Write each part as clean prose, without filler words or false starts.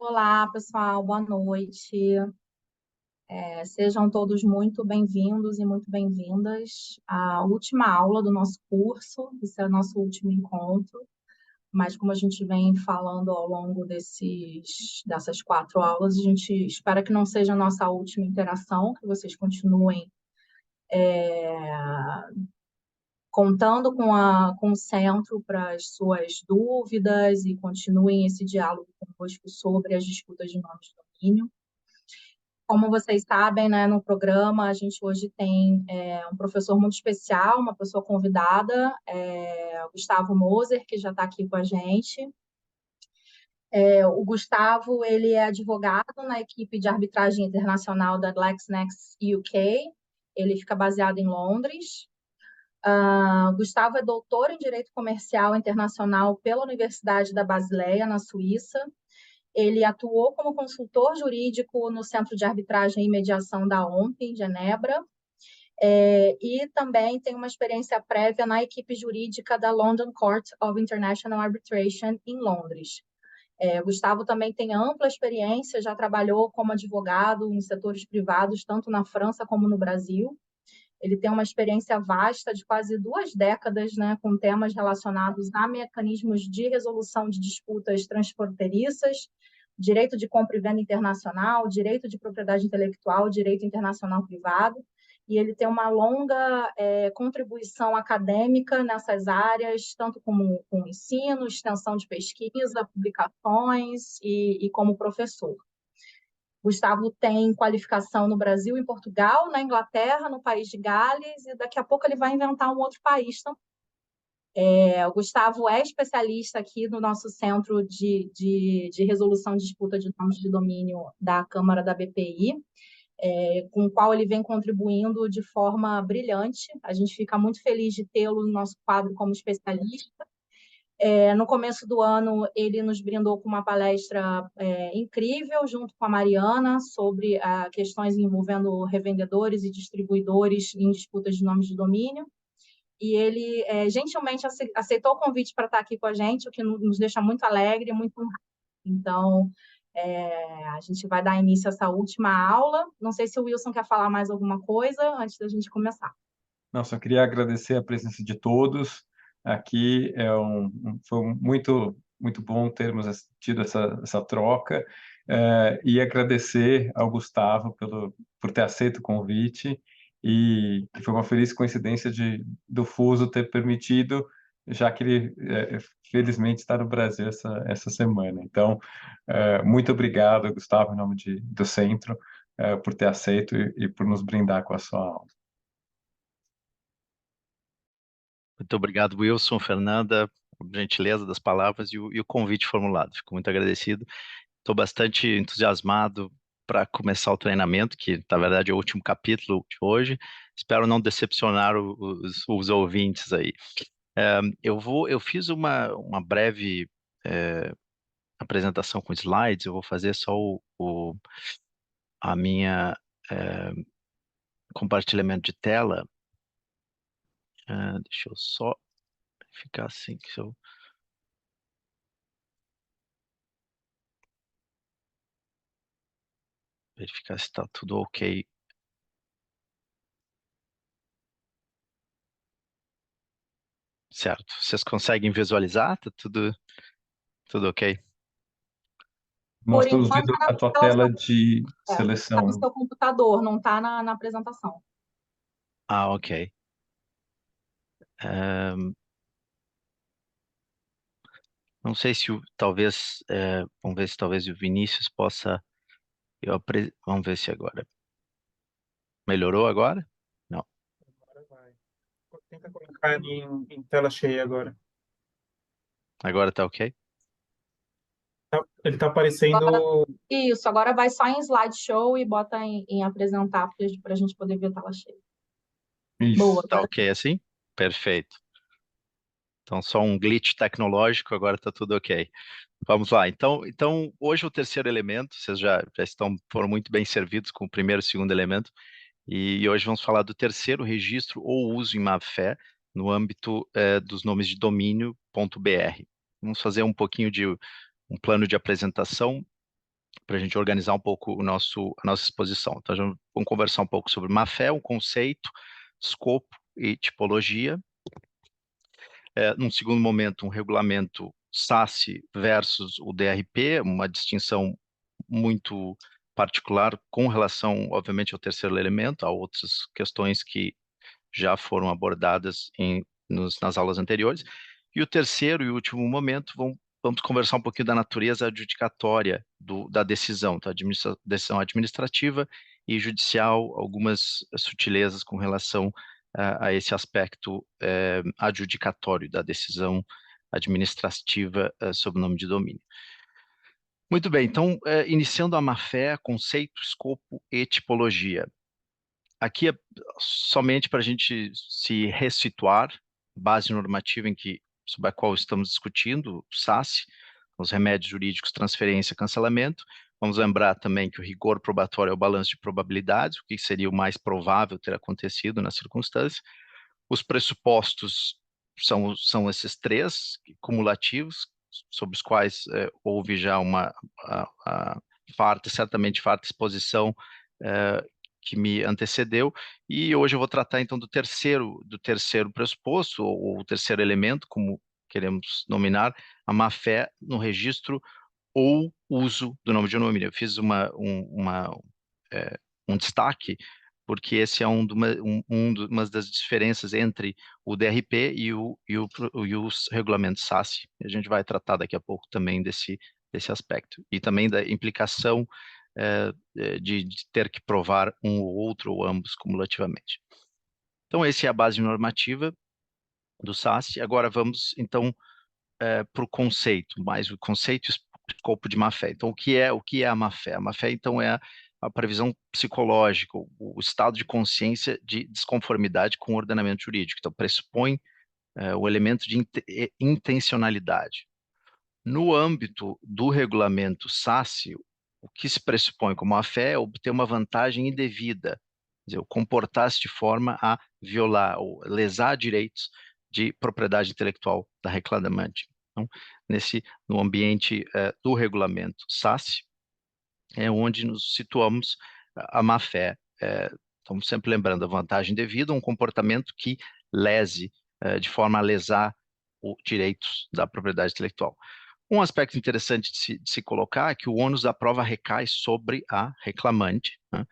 Olá, pessoal, boa noite. Sejam todos muito bem-vindos e muito bem-vindas à última aula do nosso curso. Esse é o nosso último encontro, mas como a gente vem falando ao longo dessas 4 aulas, a gente espera que não seja a nossa última interação, que vocês continuem contando com o centro para as suas dúvidas e continuem esse diálogo conosco sobre as disputas de nomes de domínio. Como vocês sabem, né, no programa a gente hoje tem um professor muito especial, uma pessoa convidada, o Gustavo Moser, que já está aqui com a gente. O Gustavo, ele é advogado na equipe de arbitragem internacional da LexNex UK. Ele fica baseado em Londres. Gustavo é doutor em Direito Comercial Internacional pela Universidade da Basileia, na Suíça. Ele atuou como consultor jurídico no Centro de Arbitragem e Mediação da OMP, em Genebra, e também tem uma experiência prévia na equipe jurídica da London Court of International Arbitration, em Londres. Gustavo também tem ampla experiência, já trabalhou como advogado em setores privados, tanto na França como no Brasil. Ele tem uma experiência vasta de quase 2 décadas, né, com temas relacionados a mecanismos de resolução de disputas transfronteiriças, direito de compra e venda internacional, direito de propriedade intelectual, direito internacional privado, e ele tem uma longa contribuição acadêmica nessas áreas, tanto como com ensino, extensão de pesquisa, publicações e como professor. Gustavo tem qualificação no Brasil, em Portugal, na Inglaterra, no país de Gales, e daqui a pouco ele vai inventar um outro país também. O Gustavo é especialista aqui no nosso Centro de Resolução de Disputa de Nomes de Domínio da Câmara da BPI, com o qual ele vem contribuindo de forma brilhante. A gente fica muito feliz de tê-lo no nosso quadro como especialista. No começo do ano, ele nos brindou com uma palestra incrível, junto com a Mariana, sobre questões envolvendo revendedores e distribuidores em disputas de nomes de domínio. E ele gentilmente aceitou o convite para estar aqui com a gente, o que nos deixa muito alegre e muito honrado. Então, a gente vai dar início a essa última aula. Não sei se o Wilson quer falar mais alguma coisa antes da gente começar. Não, só queria agradecer a presença de todos. Aqui foi muito bom termos tido essa troca, e agradecer ao Gustavo por ter aceito o convite, e que foi uma feliz coincidência do fuso ter permitido, já que ele felizmente está no Brasil essa semana. Então, muito obrigado, Gustavo, em nome do Centro, por ter aceito e por nos brindar com a sua aula. Muito obrigado, Wilson, Fernanda, por gentileza das palavras e o convite formulado. Fico muito agradecido. Estou bastante entusiasmado para começar o treinamento, que na verdade é o último capítulo de hoje. Espero não decepcionar os ouvintes aí. Eu fiz uma breve apresentação com slides. Eu vou fazer só a minha compartilhamento de tela. Deixa eu só ficar assim, que eu... verificar se está tudo ok. Certo. Vocês conseguem visualizar? Tá tudo ok? Nós Por estamos enquanto, vendo a tua tela de está no seleção. seu computador, não está na apresentação. Ah, ok. Ehm, não sei se talvez, vamos ver se talvez o Vinícius possa, vamos ver se agora. Melhorou agora? Não. Agora vai. Tenta colocar em tela cheia agora. Agora tá ok? Ele tá aparecendo. Isso, agora vai só em slideshow e bota em apresentar para a gente poder ver a tela cheia. Boa, Isso. Tá agora ok assim? Perfeito. Então, só um glitch tecnológico, agora tá tudo ok. Vamos lá. Então hoje o terceiro elemento, vocês já foram muito bem servidos com o primeiro e o segundo elemento. E hoje vamos falar do terceiro registro ou uso em má-fé no âmbito dos nomes de domínio.br. Vamos fazer um pouquinho de um plano de apresentação. para a gente organizar um pouco a nossa exposição. Então, já vamos conversar um pouco sobre má-fé, um conceito, escopo e tipologia. Num segundo momento, um regulamento SASE versus o DRP, uma distinção muito particular com relação, obviamente, ao terceiro elemento, a outras questões que já foram abordadas nas aulas anteriores. E o terceiro e último momento, vamos conversar um pouquinho da natureza adjudicatória da decisão, tá? Decisão administrativa e judicial, algumas sutilezas com relação a esse aspecto adjudicatório da decisão administrativa sob o nome de domínio. Muito bem, então, iniciando a má-fé, conceito, escopo e tipologia. Aqui é somente para a gente se ressituar, base normativa sobre a qual estamos discutindo, o SASE, os remédios jurídicos, transferência, cancelamento. Vamos lembrar também que o rigor probatório é o balanço de probabilidades, o que seria o mais provável ter acontecido na circunstância. Os pressupostos são esses três cumulativos, sobre os quais houve já uma certamente farta exposição que me antecedeu, e hoje eu vou tratar então do terceiro pressuposto, ou o terceiro elemento, como queremos nominar, a má-fé no registro ou uso do nome de domínio. Eu fiz um destaque, porque esse é uma das diferenças entre o DRP e os regulamentos SASE. A gente vai tratar daqui a pouco também desse aspecto, e também da implicação de ter que provar um ou outro, ou ambos, cumulativamente. Então, essa é a base normativa do SASE. Agora vamos, então, para o conceito, mais o conceito e o escopo de má-fé. Então, o que é a má-fé? A má-fé, então, é a previsão psicológica, o estado de consciência de desconformidade com o ordenamento jurídico. Então, pressupõe o elemento de intencionalidade. No âmbito do regulamento SASE, o que se pressupõe como má-fé é obter uma vantagem indevida, quer dizer, comportar-se de forma a violar ou lesar direitos de propriedade intelectual da reclamante. Então, no ambiente do regulamento SASE, é onde nos situamos a má-fé. Estamos sempre lembrando, a vantagem indevida, um comportamento que lese, de forma a lesar os direitos da propriedade intelectual. Um aspecto interessante de se colocar é que o ônus da prova recai sobre a reclamante, né?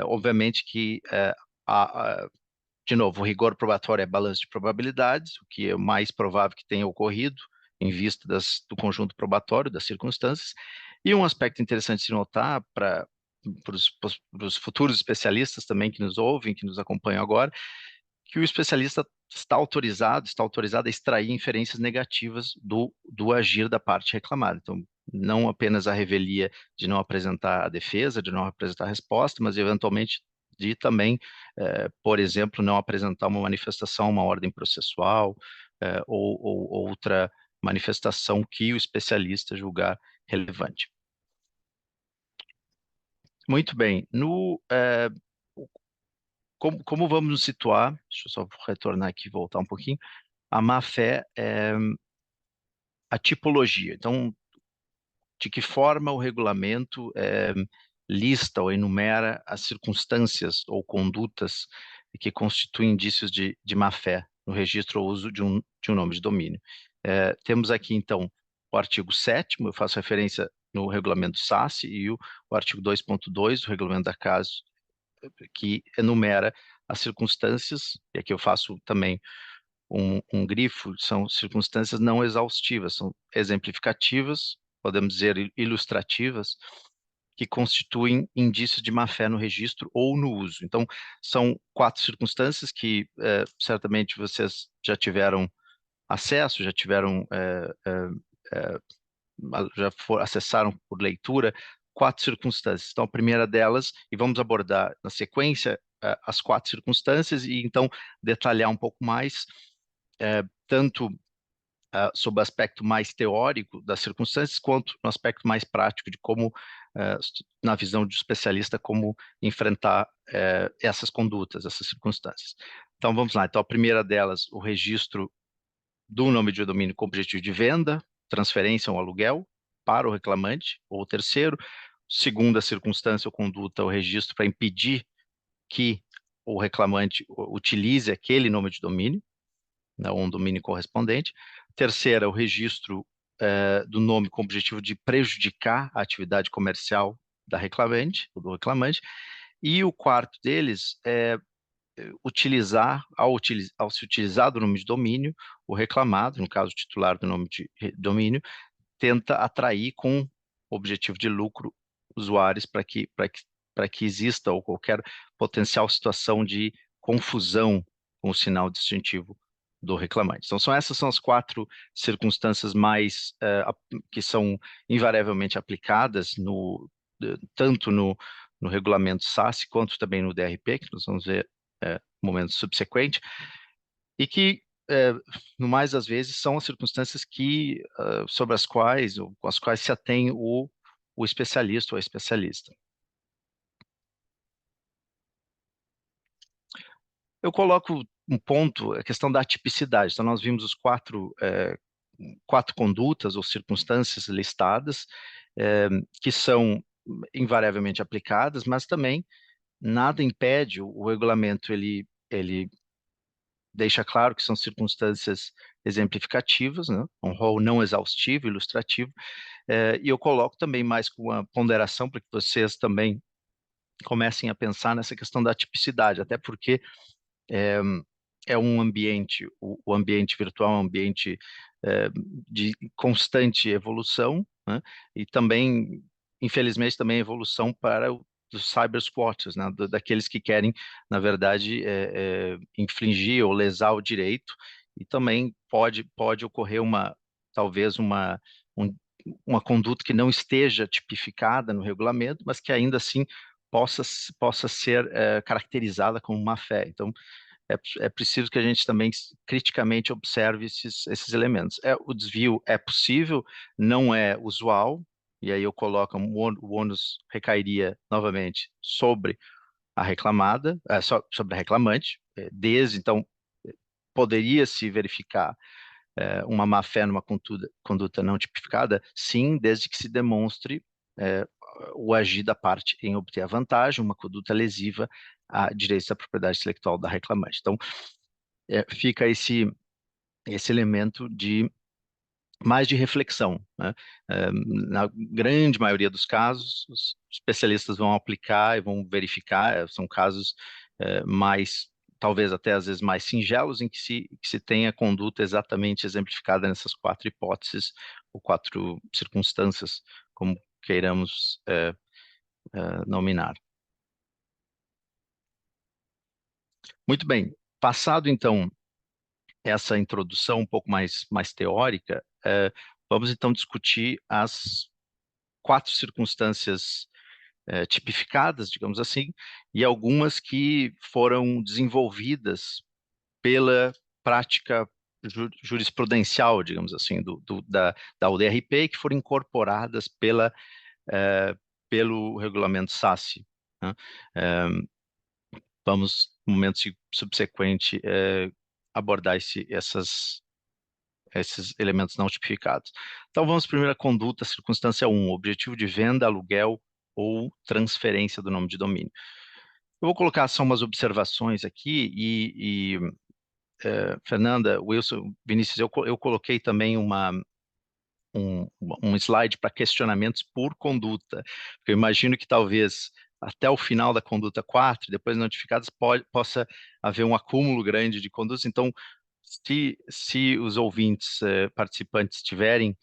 Obviamente que, de novo, o rigor probatório é balanço de probabilidades, o que é o mais provável que tenha ocorrido em vista do conjunto probatório, das circunstâncias. E um aspecto interessante de se notar para os futuros especialistas também que nos ouvem, que nos acompanham agora, que o especialista está autorizado a extrair inferências negativas do agir da parte reclamada. Então, não apenas a revelia de não apresentar a defesa, de não apresentar a resposta, mas eventualmente de também, por exemplo, não apresentar uma manifestação, uma ordem processual, ou outra manifestação que o especialista julgar relevante. Muito bem. Como vamos nos situar? Deixa eu só retornar aqui e voltar um pouquinho. A má-fé é a tipologia. Então, de que forma o regulamento lista ou enumera as circunstâncias ou condutas que constituem indícios de má-fé no registro ou uso de um nome de domínio. Temos aqui, então, o artigo 7º, eu faço referência no regulamento SASE, e o artigo 2.2 do regulamento da CASO, que enumera as circunstâncias, e aqui eu faço também um grifo, são circunstâncias não exaustivas, são exemplificativas, podemos dizer ilustrativas, que constituem indícios de má-fé no registro ou no uso. Então, são 4 circunstâncias que certamente vocês já tiveram acesso, acessaram por leitura, 4 circunstâncias. Então, a primeira delas, e vamos abordar na sequência as 4 circunstâncias, e então detalhar um pouco mais, tanto sob o aspecto mais teórico das circunstâncias, quanto no aspecto mais prático de como, na visão do especialista, como enfrentar essas condutas, essas circunstâncias. Então, vamos lá. Então, a primeira delas, o registro do nome de domínio com objetivo de venda, transferência ou aluguel para o reclamante, ou o terceiro, segunda circunstância ou conduta, o registro para impedir que o reclamante utilize aquele nome de domínio, né, ou um domínio correspondente. Terceira, o registro do nome com o objetivo de prejudicar a atividade comercial da reclamante, ou do reclamante. E o quarto deles é ao se utilizar do nome de domínio, o reclamado, no caso o titular do nome de domínio, tenta atrair com objetivo de lucro usuários para que exista ou qualquer potencial situação de confusão com o sinal distintivo do reclamante. Então, essas são as 4 circunstâncias mais que são invariavelmente aplicadas tanto no regulamento SASS quanto também no DRP, que nós vamos ver no momento subsequente, e que no mais das vezes são as circunstâncias sobre as quais ou com as quais se atém o especialista ou a especialista. Eu coloco um ponto, a questão da atipicidade. Então, nós vimos os 4 condutas ou circunstâncias listadas, que são invariavelmente aplicadas, mas também nada impede, o regulamento ele deixa claro que são circunstâncias exemplificativas, né? Um rol não exaustivo, ilustrativo, e eu coloco também mais com uma ponderação para que vocês também comecem a pensar nessa questão da tipicidade, até porque é um ambiente, o ambiente virtual é um ambiente de constante evolução, né? E também, infelizmente, também evolução para dos cyber squatters, né? Daqueles que querem, na verdade, infligir ou lesar o direito, e também pode ocorrer talvez uma conduta que não esteja tipificada no regulamento, mas que ainda assim possa ser caracterizada como má-fé. Então, é preciso que a gente também criticamente observe esses elementos. O desvio é possível, não é usual, e aí eu coloco o ônus recairia novamente sobre a reclamada, sobre a reclamante, então poderia-se verificar uma má-fé numa conduta não tipificada, sim, desde que se demonstre o agir da parte em obter a vantagem, uma conduta lesiva a direitos da propriedade intelectual da reclamante. Então, fica esse elemento mais de reflexão, né? Na grande maioria dos casos, os especialistas vão aplicar e vão verificar, são casos talvez até às vezes mais singelos, em que se tem a conduta exatamente exemplificada nessas 4 hipóteses, ou 4 circunstâncias, como queiramos nominar. Muito bem, passado então essa introdução um pouco mais teórica, vamos então discutir as 4 circunstâncias tipificadas, digamos assim, e algumas que foram desenvolvidas pela prática jurisprudencial, digamos assim, da UDRP, que foram incorporadas pelo regulamento SASS, né? Vamos, no momento subsequente, abordar esses elementos não tipificados. Então, vamos primeiro à conduta, circunstância 1, objetivo de venda, aluguel ou transferência do nome de domínio. Eu vou colocar só umas observações aqui e Fernanda, Wilson, Vinícius, eu coloquei também um slide para questionamentos por conduta, porque eu imagino que talvez até o final da conduta 4, depois notificadas, possa haver um acúmulo grande de condutas. Então, se os ouvintes participantes tiverem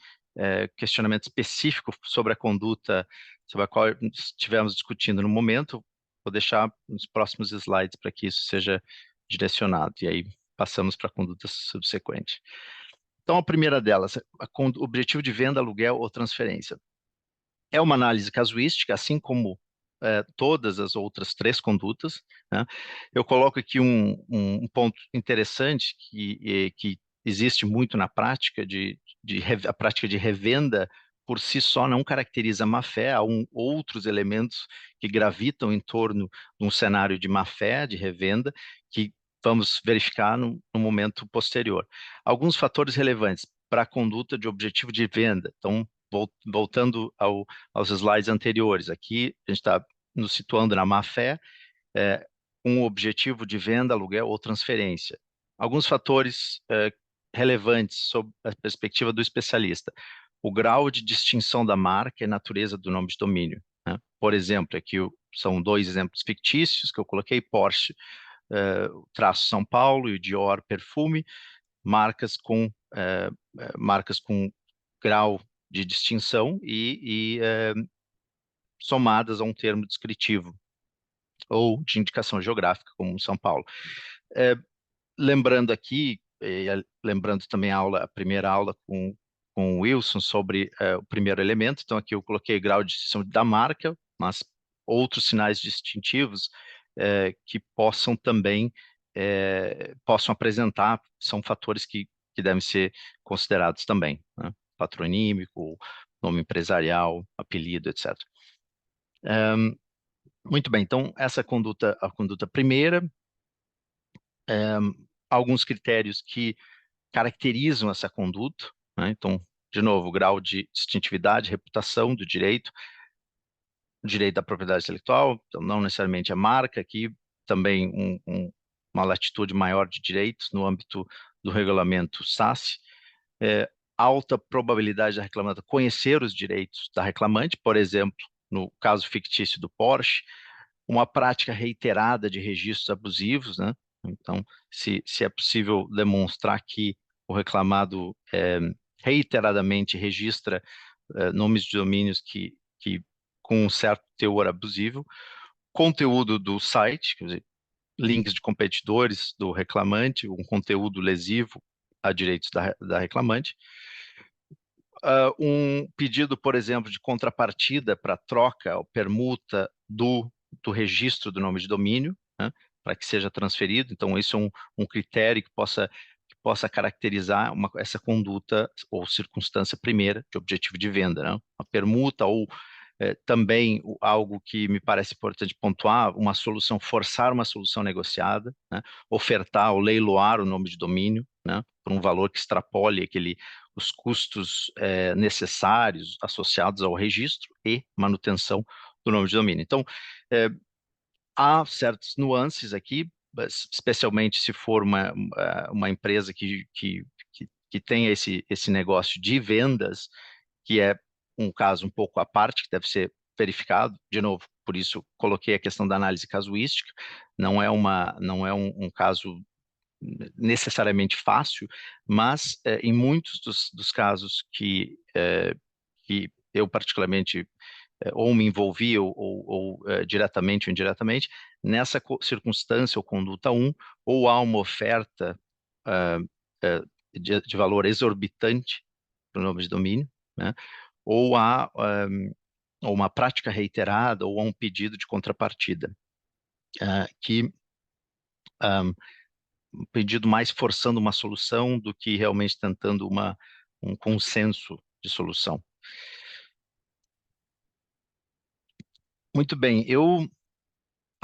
questionamento específico sobre a conduta sobre a qual estivermos discutindo no momento, vou deixar nos próximos slides para que isso seja direcionado, e aí passamos para a conduta subsequente. Então, a primeira delas, o objetivo de venda, aluguel ou transferência. É uma análise casuística, assim como todas as outras 3 condutas, né? Eu coloco aqui um ponto interessante que existe muito na prática, a prática de revenda por si só não caracteriza má-fé, há outros elementos que gravitam em torno de um cenário de má-fé, de revenda, que vamos verificar no momento posterior. Alguns fatores relevantes para a conduta de objetivo de venda. Então, voltando aos slides anteriores, aqui a gente está nos situando na má-fé, com o objetivo de venda, aluguel ou transferência. Alguns fatores relevantes sob a perspectiva do especialista. O grau de distinção da marca e natureza do nome de domínio, né? Por exemplo, aqui são 2 exemplos fictícios que eu coloquei: Porsche, o traço São Paulo, e o Dior perfume, marcas com grau de distinção e somadas a um termo descritivo ou de indicação geográfica, como São Paulo. Lembrando aqui, lembrando também a primeira aula com o Wilson sobre o primeiro elemento, então aqui eu coloquei grau de distinção da marca, mas outros sinais distintivos que possam também possam apresentar, são fatores que devem ser considerados também, né? Patronímico, nome empresarial, apelido, etc. Muito bem, então essa conduta, a conduta primeira, alguns critérios que caracterizam essa conduta, né? Então, de novo, grau de distintividade, reputação do direito da propriedade intelectual, então não necessariamente a marca, aqui também uma latitude maior de direitos no âmbito do regulamento SASSE, alta probabilidade da reclamante conhecer os direitos da reclamante, por exemplo, no caso fictício do Porsche, uma prática reiterada de registros abusivos, né? Então, se é possível demonstrar que o reclamado reiteradamente registra nomes de domínios que com um certo teor abusivo, conteúdo do site, quer dizer, links de competidores do reclamante, um conteúdo lesivo a direitos da reclamante, um pedido, por exemplo, de contrapartida para troca ou permuta do registro do nome de domínio, né, para que seja transferido. Então, isso é um critério que possa caracterizar essa conduta ou circunstância primeira de objetivo de venda, né? Uma permuta ou também algo que me parece importante pontuar, forçar uma solução negociada, né? Ofertar ou leiloar o nome de domínio, né? Por um valor que extrapole os custos necessários associados ao registro e manutenção do nome de domínio. Então, há certas nuances aqui, especialmente se for uma empresa que tenha esse negócio de vendas, que é um caso um pouco à parte, que deve ser verificado. De novo, por isso coloquei a questão da análise casuística. Não é um caso necessariamente fácil, mas em muitos dos casos que eu particularmente ou me envolvi ou diretamente ou indiretamente, nessa circunstância ou conduta 1, ou há uma oferta de valor exorbitante para o nome de domínio, né? Ou há uma prática reiterada ou há um pedido de contrapartida, um pedido mais forçando uma solução do que realmente tentando um consenso de solução. Muito bem, eu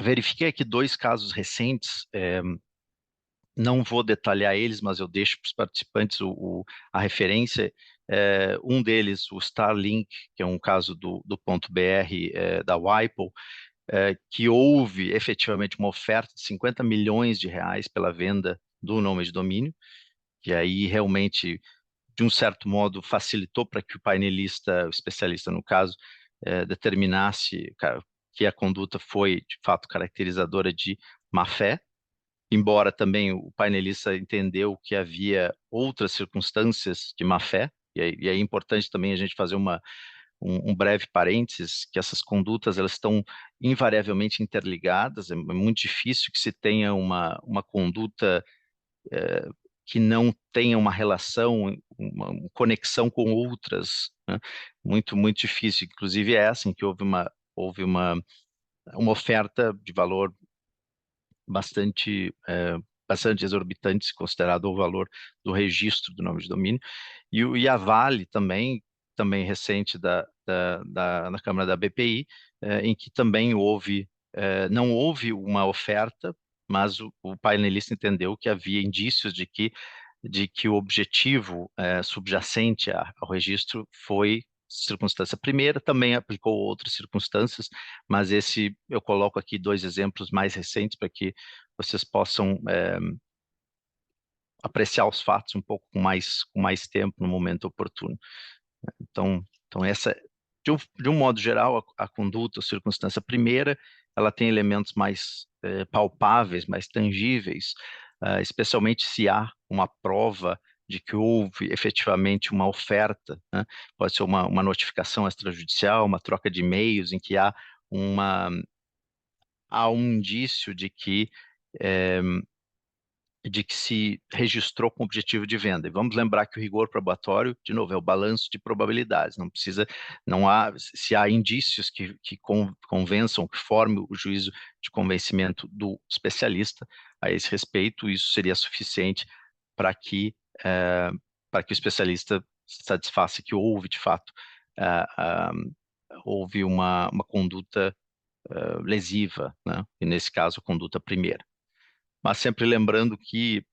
verifiquei aqui 2 casos recentes, não vou detalhar eles, mas eu deixo para os participantes a referência. Um deles, o Starlink, que é um caso do .br da WIPO, que houve efetivamente uma oferta de 50 milhões de reais pela venda do nome de domínio, que aí realmente, de um certo modo, facilitou para que o painelista, o especialista no caso, determinasse que a conduta foi, de fato, caracterizadora de má-fé, embora também o painelista entendeu que havia outras circunstâncias de má-fé, e é importante também a gente fazer um breve parênteses, que essas condutas elas estão invariavelmente interligadas, é muito difícil que se tenha uma conduta que não tenha uma relação, uma conexão com outras, né? Muito, muito difícil. Inclusive é assim que houve uma oferta de valor bastante exorbitante, considerado o valor do registro do nome de domínio. E a Vale também recente na Câmara da BPI, em que também não houve uma oferta, mas o painelista entendeu que havia indícios de que o objetivo subjacente ao registro foi circunstância primeira, também aplicou outras circunstâncias, mas esse eu coloco aqui 2 exemplos mais recentes para que vocês possam apreciar os fatos um pouco com mais tempo no momento oportuno. Então essa, de um modo geral, a conduta, a circunstância primeira, ela tem elementos mais palpáveis, mais tangíveis, especialmente se há uma prova de que houve efetivamente uma oferta, né? Pode ser uma notificação extrajudicial, uma troca de e-mails em que há um indício de que se registrou com objetivo de venda. E vamos lembrar que o rigor probatório, de novo, é o balanço de probabilidades. Se há indícios que convençam, que formem o juízo de convencimento do especialista a esse respeito, isso seria suficiente para que o especialista se satisfaça que houve, de fato, houve uma conduta lesiva, né? E nesse caso, a conduta primeira. Mas sempre lembrando que,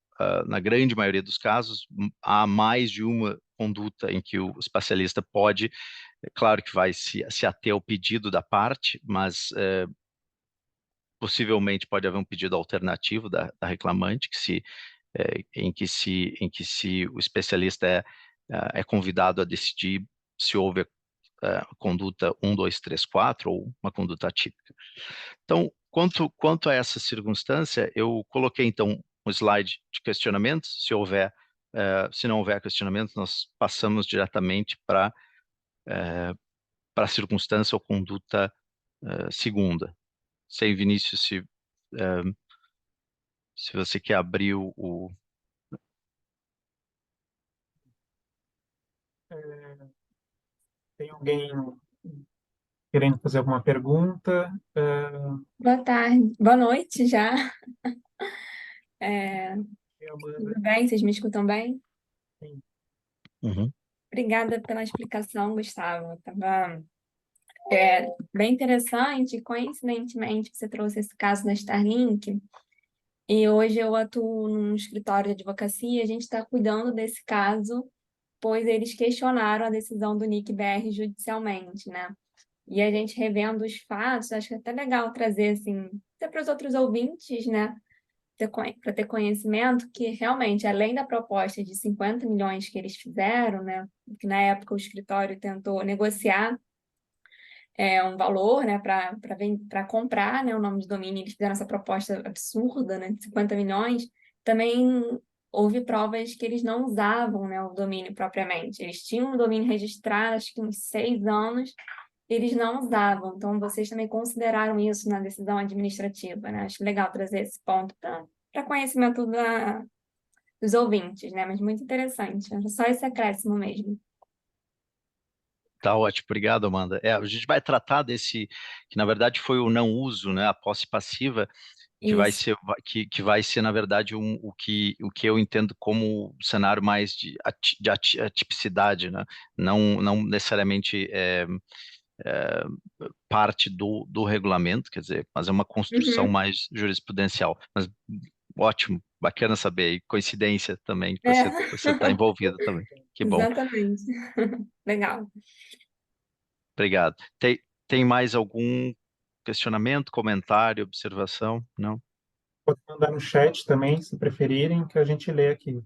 na grande maioria dos casos, há mais de uma conduta em que o especialista pode, é claro que vai se ater ao pedido da parte, mas possivelmente pode haver um pedido alternativo da reclamante, em que se o especialista é convidado a decidir se houve conduta 1, 2, 3, 4 ou uma conduta atípica. Então, quanto a essa circunstância, eu coloquei, então, um slide de questionamentos. Se não houver questionamentos, nós passamos diretamente para a circunstância ou conduta segunda. Sei, Vinícius, se você quer abrir o... Tem alguém querendo fazer alguma pergunta? Boa tarde, boa noite já. Amanda? Tudo bem? Vocês me escutam bem? Sim. Uhum. Obrigada pela explicação, Gustavo. Estava bem interessante. Coincidentemente, você trouxe esse caso da Starlink. E hoje eu atuo num escritório de advocacia. A gente está cuidando desse caso, pois eles questionaram a decisão do NIC-BR judicialmente, né? E a gente revendo os fatos, acho que é até legal trazer, assim, até para os outros ouvintes, né? Para ter conhecimento que realmente, além da proposta de 50 milhões que eles fizeram, né? Que na época o escritório tentou negociar um valor, né, para comprar, né, o nome de domínio, eles fizeram essa proposta absurda, né, de 50 milhões, também houve provas que eles não usavam, né, o domínio propriamente. Eles tinham o domínio registrado, acho que uns 6 anos, eles não usavam. Então, vocês também consideraram isso na decisão administrativa, né? Acho legal trazer esse ponto para conhecimento dos ouvintes, né? Mas muito interessante. Era só esse acréscimo mesmo. Tá ótimo, obrigado, Amanda. A gente vai tratar desse, que na verdade foi o não uso, né, a posse passiva, que vai Isso. ser, que vai ser, na verdade, o que eu entendo como cenário mais de atipicidade, né? Não necessariamente parte do regulamento, quer dizer, mas é uma construção Uhum. mais jurisprudencial. Mas ótimo, bacana saber, e coincidência também, que É. você está envolvido também. Que bom, Exatamente. Legal. obrigado. Tem mais algum questionamento, comentário, observação? Não? Pode mandar no chat também, se preferirem, que a gente lê aqui.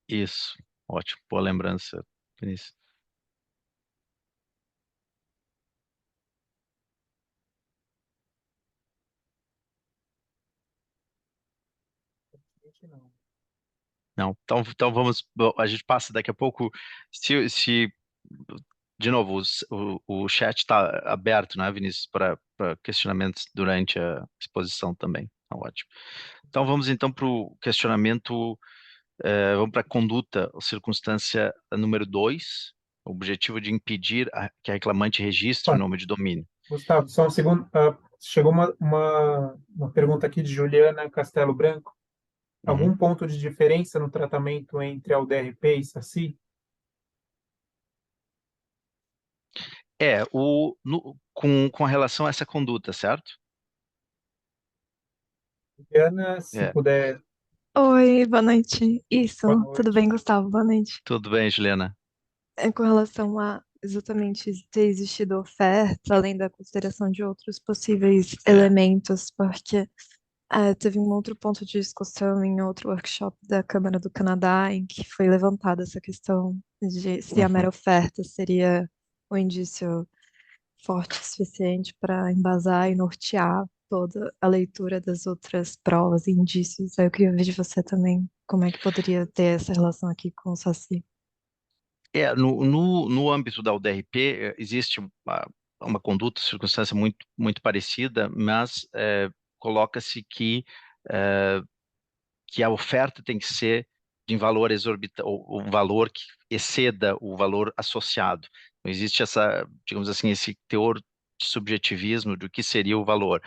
Isso, ótimo, boa lembrança, Vinícius. Não. Não, então a gente passa daqui a pouco, de novo, o chat está aberto, né, Vinícius, para questionamentos durante a exposição também, tá ótimo. Então vamos então para o questionamento, vamos para a conduta, a circunstância número 2, o objetivo de impedir que a reclamante registre o nome de domínio. Gustavo, só um segundo. Chegou uma pergunta aqui de Juliana Castelo Branco. Algum Uhum. ponto de diferença no tratamento entre a UDRP e SACI? Com relação a essa conduta, certo? Juliana, se puder. Oi, boa noite. Isso, Boa tudo noite. bem, Gustavo? Boa noite. Tudo bem, Juliana? Com relação à exatamente ter existido oferta, além da consideração de outros possíveis elementos, porque teve um outro ponto de discussão em outro workshop da Câmara do Canadá, em que foi levantada essa questão de se a mera oferta seria um indício forte o suficiente para embasar e nortear toda a leitura das outras provas e indícios. Aí eu queria ver de você também como é que poderia ter essa relação aqui com o Saci. No âmbito da UDRP, existe uma conduta, circunstância muito parecida, mas coloca-se que a oferta tem que ser de valor exorbitante, ou um valor que exceda o valor associado. Não existe digamos assim, esse teor de subjetivismo do que seria o valor.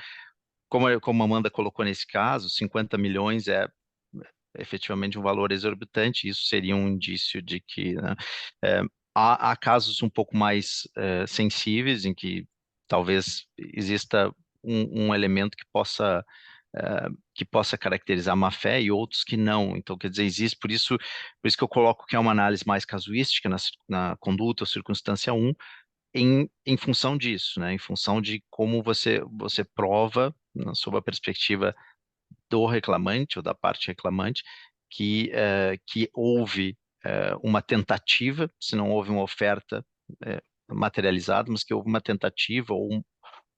Como a Amanda colocou nesse caso, 50 milhões é efetivamente um valor exorbitante, isso seria um indício de que, né, é, há casos um pouco mais sensíveis em que talvez exista um elemento que possa caracterizar má fé e outros que não. Então, quer dizer, existe, por isso que eu coloco que é uma análise mais casuística na conduta ou circunstância 1, em função disso, né? Em função de como você prova, sob a perspectiva do reclamante ou da parte reclamante, que houve uma tentativa, se não houve uma oferta materializada, mas que houve uma tentativa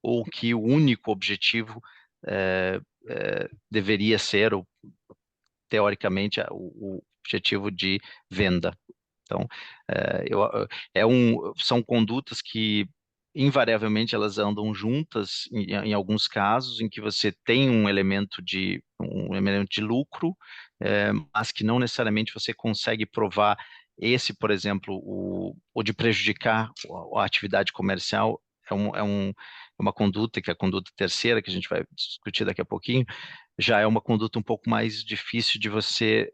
ou que o único objetivo deveria ser, ou, teoricamente, o objetivo de venda. Então, são condutas que invariavelmente elas andam juntas em alguns casos em que você tem um elemento de lucro, mas que não necessariamente você consegue provar esse, por exemplo, o de prejudicar a atividade comercial uma conduta, que é a conduta terceira, que a gente vai discutir daqui a pouquinho, já é uma conduta um pouco mais difícil de você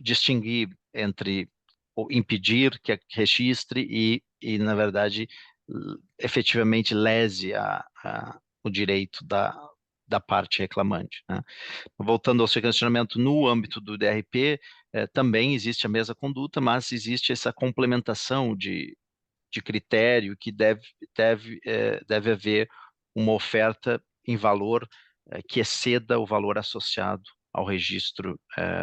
distinguir entre ou impedir que registre na verdade, efetivamente lese o direito da parte reclamante, né? Voltando ao seu questionamento, no âmbito do DRP, também existe a mesma conduta, mas existe essa complementação de critério que deve haver uma oferta em valor que exceda o valor associado ao registro,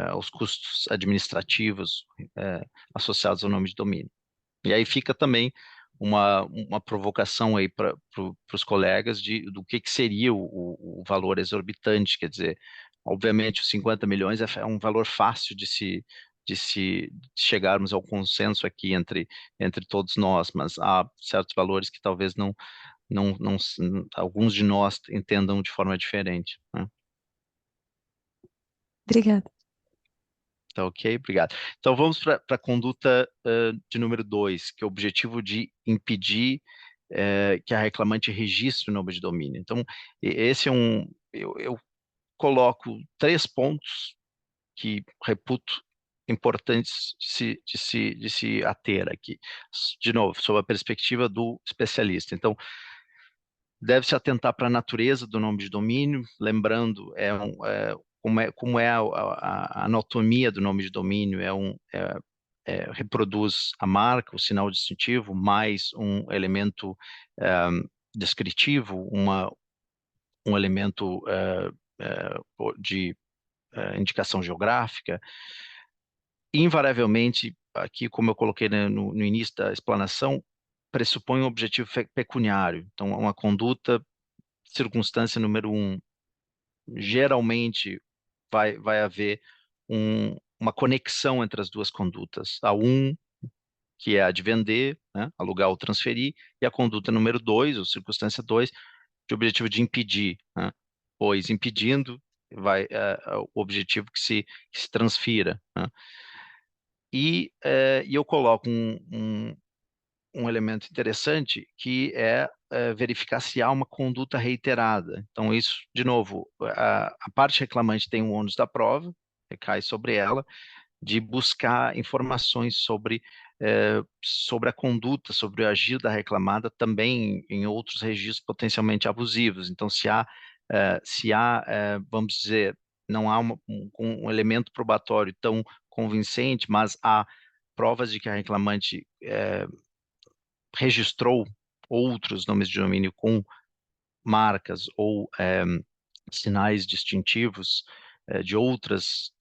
aos custos administrativos associados ao nome de domínio. E aí fica também uma provocação aí para os colegas do que seria o valor exorbitante, quer dizer, obviamente os 50 milhões é um valor fácil de chegarmos ao consenso aqui entre todos nós, mas há certos valores que talvez não alguns de nós entendam de forma diferente, né? Obrigada. Tá ok? Obrigado. Então vamos para a conduta de número 2, que é o objetivo de impedir que a reclamante registre o nome de domínio. Então, esse é eu coloco 3 pontos que reputo importantes de se ater aqui. De novo, sob a perspectiva do especialista. Então, deve-se atentar para a natureza do nome de domínio, lembrando como é a anatomia do nome de domínio, reproduz a marca, o sinal distintivo, mais um elemento descritivo, um elemento de indicação geográfica. Invariavelmente, aqui, como eu coloquei no início da explanação, pressupõe um objetivo pecuniário. Então, uma conduta, circunstância número 1, geralmente vai haver uma conexão entre as duas condutas. A 1, que é a de vender, né, alugar ou transferir, e a conduta número 2, ou circunstância 2, de objetivo de impedir, né, pois impedindo o objetivo que se transfira, né. E eu coloco um elemento interessante que é verificar se há uma conduta reiterada. Então, isso, de novo, a parte reclamante tem o ônus da prova, recai sobre ela, de buscar informações sobre a conduta, sobre o agir da reclamada, também em outros registros potencialmente abusivos. Então, se há vamos dizer, não há um elemento probatório tão convincente, mas há provas de que a reclamante registrou outros nomes de domínio com marcas ou sinais distintivos de outras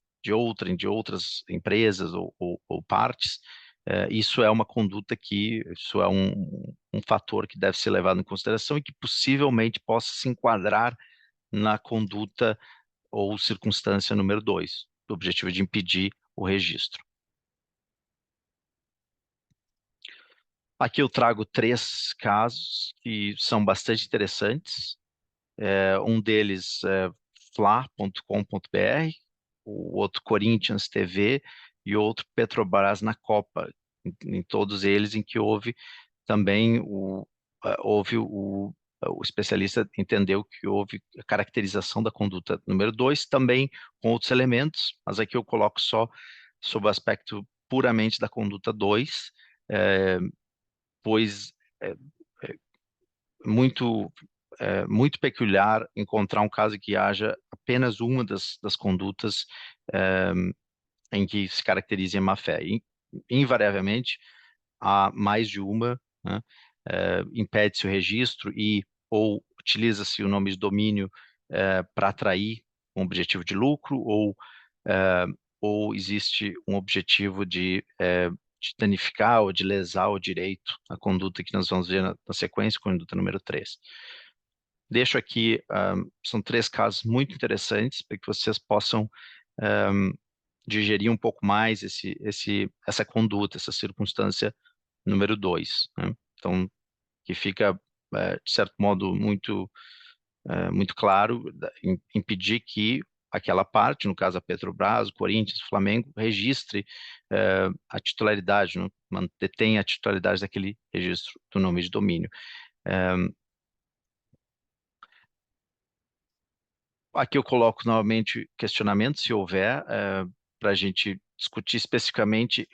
empresas ou partes, isso é uma conduta isso é um fator que deve ser levado em consideração e que possivelmente possa se enquadrar na conduta ou circunstância número 2, do objetivo de impedir o registro. Aqui eu trago 3 casos que são bastante interessantes. Um deles é fla.com.br, o outro Corinthians TV e outro Petrobras na Copa. Em todos eles em que houve também o especialista entendeu que houve a caracterização da conduta número 2, também com outros elementos, mas aqui eu coloco só sob o aspecto puramente da conduta 2, pois é, é muito muito peculiar encontrar um caso que haja apenas uma das condutas em que se caracterize a má-fé. Invariavelmente, há mais de uma, né? Impede-se o registro ou utiliza-se o nome de domínio para atrair um objetivo de lucro ou existe um objetivo de danificar ou de lesar o direito, a conduta que nós vamos ver na sequência, conduta número 3. Deixo aqui, são 3 casos muito interessantes para que vocês possam digerir um pouco mais essa conduta, essa circunstância número 2, né? Então, que fica, de certo modo, muito claro, impedir que aquela parte, no caso a Petrobras, o Corinthians, o Flamengo, registre a titularidade, né? Detenha a titularidade daquele registro do nome de domínio. Aqui eu coloco novamente questionamento, se houver, para a gente discutir especificamente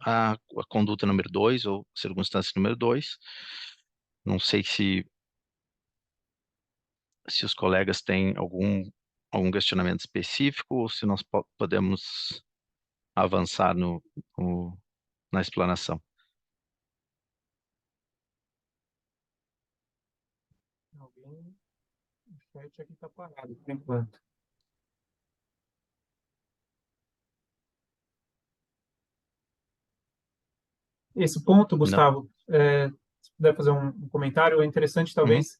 a conduta número 2 ou circunstância número 2. Não sei se os colegas têm algum questionamento específico ou se nós podemos avançar na explanação. Alguém? O chat aqui está parado por enquanto. Esse ponto, Gustavo, se puder fazer um comentário, é interessante talvez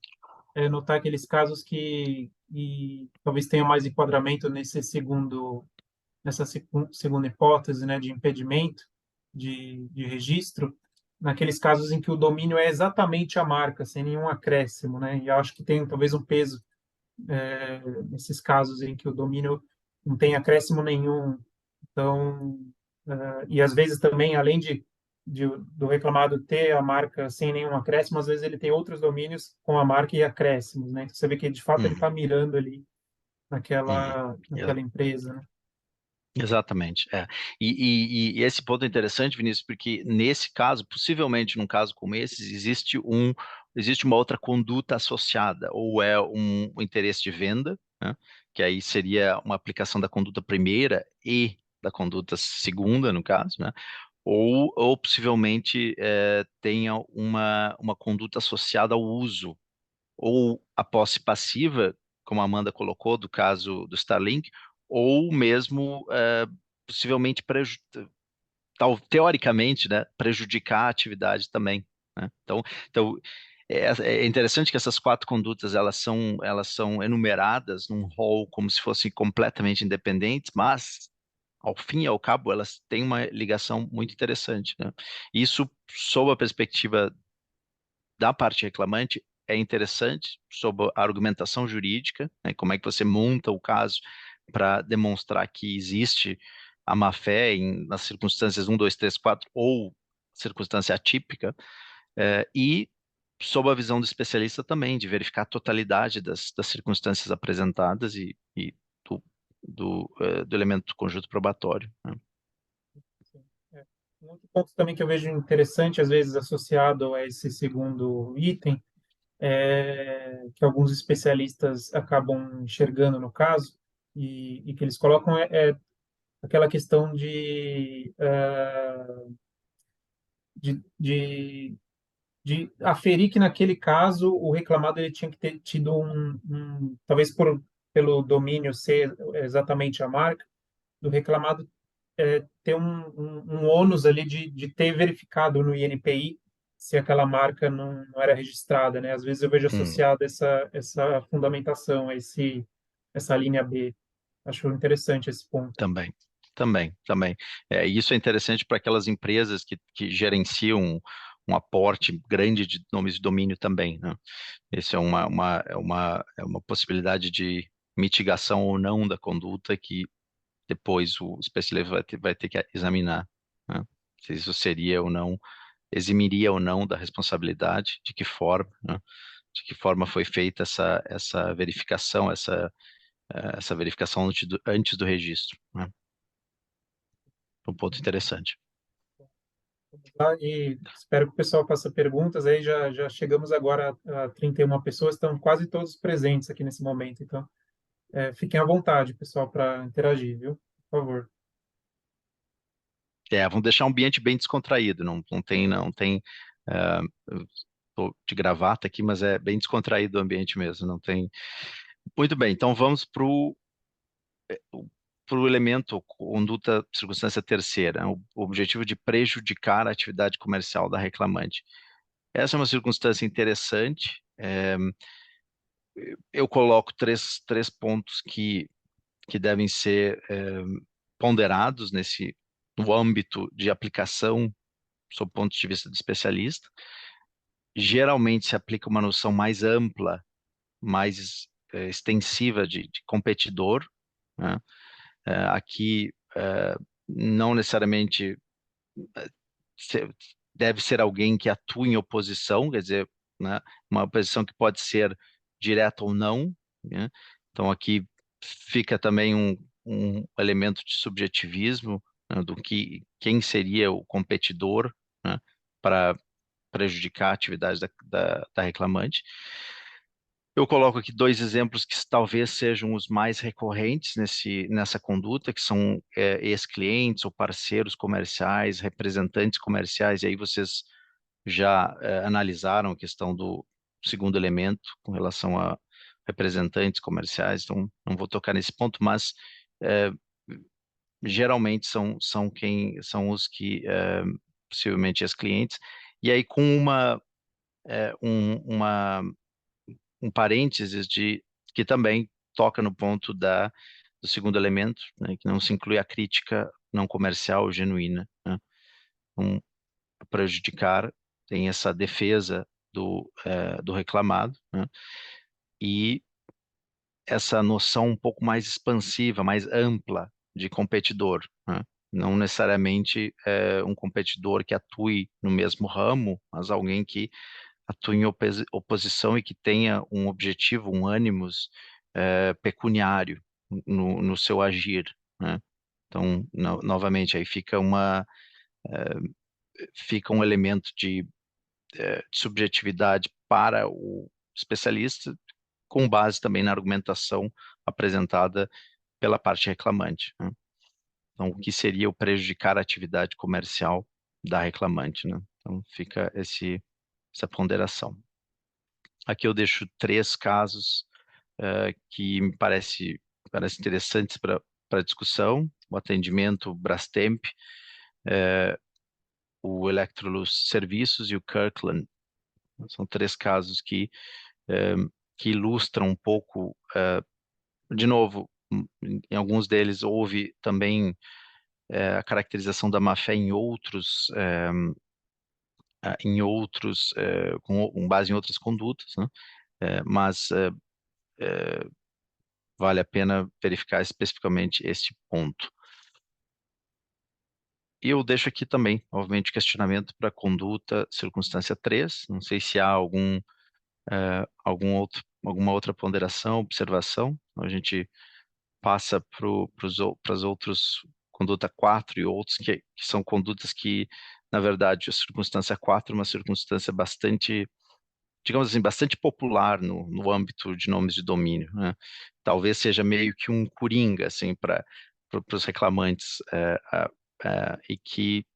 notar aqueles casos que talvez tenham mais enquadramento nessa segunda hipótese, né, de impedimento de registro, naqueles casos em que o domínio é exatamente a marca, sem nenhum acréscimo, né? E eu acho que tem talvez um peso nesses casos em que o domínio não tem acréscimo nenhum. Então, e às vezes também, além do reclamado ter a marca sem nenhum acréscimo, às vezes ele tem outros domínios com a marca e acréscimos, né? Então, você vê que de fato ele está mirando ali naquela empresa, né? Exatamente, E esse ponto é interessante, Vinícius, porque nesse caso, possivelmente num caso como esse, existe uma outra conduta associada, ou é um interesse de venda, né, que aí seria uma aplicação da conduta primeira e da conduta segunda, no caso, né, ou possivelmente tenha uma conduta associada ao uso, ou a posse passiva, como a Amanda colocou, do caso do Starlink, ou mesmo possivelmente teoricamente, né, prejudicar a atividade também, né? Então é interessante que essas 4 condutas elas são enumeradas num rol como se fossem completamente independentes, mas ao fim e ao cabo elas têm uma ligação muito interessante, né? Isso sob a perspectiva da parte reclamante é interessante sobre a argumentação jurídica, né, como é que você monta o caso para demonstrar que existe a má-fé nas circunstâncias 1, 2, 3, 4 ou circunstância atípica, e sob a visão do especialista também, de verificar a totalidade das circunstâncias apresentadas e do elemento do conjunto probatório, né? Um outro ponto também que eu vejo interessante, às vezes associado a esse segundo item, que alguns especialistas acabam enxergando no caso, e que eles colocam aquela questão de de aferir que naquele caso o reclamado ele tinha que ter tido talvez pelo domínio ser exatamente a marca, do reclamado ter um ônus ali de ter verificado no INPI se aquela marca não era registrada, né? Às vezes eu vejo associado essa fundamentação, essa linha B. Acho interessante esse ponto. Também. Isso é interessante para aquelas empresas que gerenciam um aporte grande de nomes de domínio também, né? Isso é uma possibilidade de mitigação ou não da conduta que depois o especialista vai ter que examinar, né? Se isso seria ou não, eximiria ou não da responsabilidade, de que forma, né? De que forma foi feita essa verificação, essa verificação antes do registro, né? Um ponto interessante. Tá? E espero que o pessoal faça perguntas. Aí já chegamos agora a 31 pessoas, estão quase todos presentes aqui nesse momento. Então, fiquem à vontade, pessoal, para interagir, viu? Por favor. Vamos deixar um ambiente bem descontraído, não tem eu tô de gravata aqui, mas é bem descontraído o ambiente mesmo, não tem. Muito bem, então vamos para o elemento conduta circunstância terceira, o objetivo de prejudicar a atividade comercial da reclamante. Essa é uma circunstância interessante. Eu coloco três pontos que devem ser ponderados no âmbito de aplicação, sob o ponto de vista do especialista. Geralmente se aplica uma noção mais ampla, mais extensiva de competidor, né? Aqui não necessariamente deve ser alguém que atua em oposição, quer dizer, né, uma oposição que pode ser direta ou não, né? Então aqui fica também um elemento de subjetivismo, né, do que quem seria o competidor, né, para prejudicar a atividade da reclamante. Eu coloco aqui dois exemplos que talvez sejam os mais recorrentes nessa conduta, que são ex-clientes ou parceiros comerciais, representantes comerciais, e aí vocês já analisaram a questão do segundo elemento com relação a representantes comerciais, então não vou tocar nesse ponto, mas geralmente são os que possivelmente as clientes, e aí com um parênteses que também toca no ponto do segundo elemento, né, que não se inclui a crítica não comercial genuína, né? Então, prejudicar tem essa defesa do reclamado, né? E essa noção um pouco mais expansiva, mais ampla de competidor, né? Não necessariamente um competidor que atue no mesmo ramo, mas alguém que atue em oposição e que tenha um objetivo, um ânimos pecuniário no seu agir, né? Então, novamente, aí fica um elemento de subjetividade para o especialista, com base também na argumentação apresentada pela parte reclamante, né? Então, o que seria o prejudicar a atividade comercial da reclamante, né? Então, fica essa ponderação. Aqui eu deixo 3 casos que me parece interessantes para discussão: o atendimento Brastemp, o Electrolux Serviços e o Kirkland. São 3 casos que ilustram um pouco, de novo, em alguns deles houve também a caracterização da má-fé em outros, com base em outras condutas, né? Mas vale a pena verificar especificamente este ponto. E eu deixo aqui também, obviamente, questionamento para a conduta circunstância 3. Não sei se há alguma outra ponderação, observação. A gente passa para as outras, conduta 4 e outros, que são condutas que, na verdade, a circunstância 4 é uma circunstância bastante, digamos assim, bastante popular no âmbito de nomes de domínio, né? Talvez seja meio que um coringa, assim, para os reclamantes, e que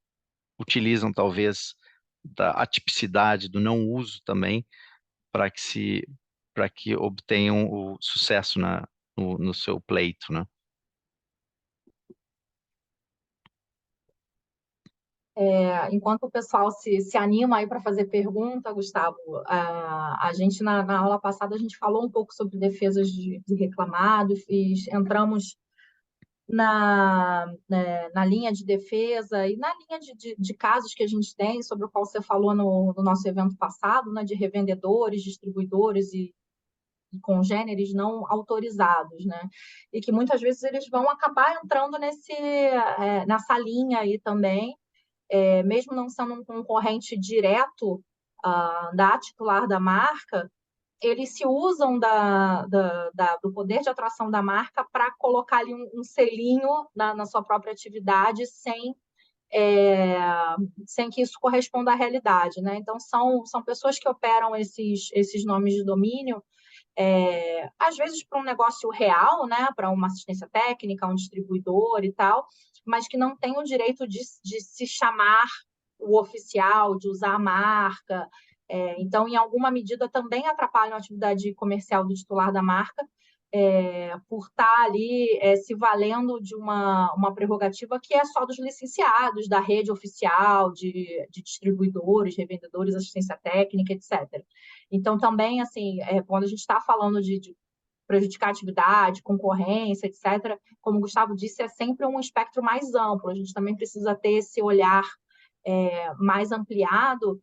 utilizam, talvez, da atipicidade, do não uso também, para que obtenham o sucesso no seu pleito, né? Enquanto o pessoal se anima aí para fazer pergunta, Gustavo, a gente na aula passada a gente falou um pouco sobre defesas de reclamado, entramos na linha de defesa e na linha de casos que a gente tem, sobre o qual você falou no nosso evento passado, né, de revendedores, distribuidores e congêneres não autorizados, né? E que muitas vezes eles vão acabar entrando nessa linha aí também, mesmo não sendo um concorrente direto da titular da marca, eles se usam do poder de atração da marca para colocar ali um selinho na sua própria atividade sem que isso corresponda à realidade, né? Então, são pessoas que operam esses nomes de domínio, às vezes para um negócio real, né? Para uma assistência técnica, um distribuidor e tal, mas que não tem o direito de se chamar o oficial, de usar a marca. Então, em alguma medida, também atrapalham a atividade comercial do titular da marca, por estar ali se valendo de uma prerrogativa que é só dos licenciados, da rede oficial, de distribuidores, revendedores, assistência técnica, etc. Então, também, assim, quando a gente está falando de prejudicar a atividade, concorrência, etc., como o Gustavo disse, é sempre um espectro mais amplo. A gente também precisa ter esse olhar mais ampliado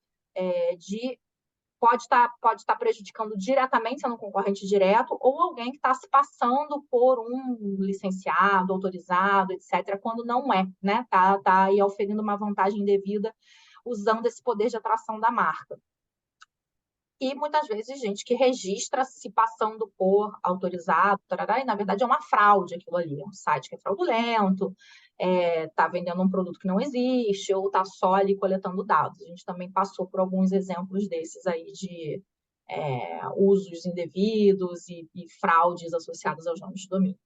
de pode estar prejudicando diretamente, sendo um concorrente direto, ou alguém que está se passando por um licenciado, autorizado, etc., quando não é, né? Tá aí oferindo uma vantagem indevida usando esse poder de atração da marca. E muitas vezes gente que registra se passando por autorizado, tarará, e na verdade é uma fraude aquilo ali, é um site que é fraudulento, está vendendo um produto que não existe, ou está só ali coletando dados. A gente também passou por alguns exemplos desses aí de usos indevidos e fraudes associados aos nomes de domínio.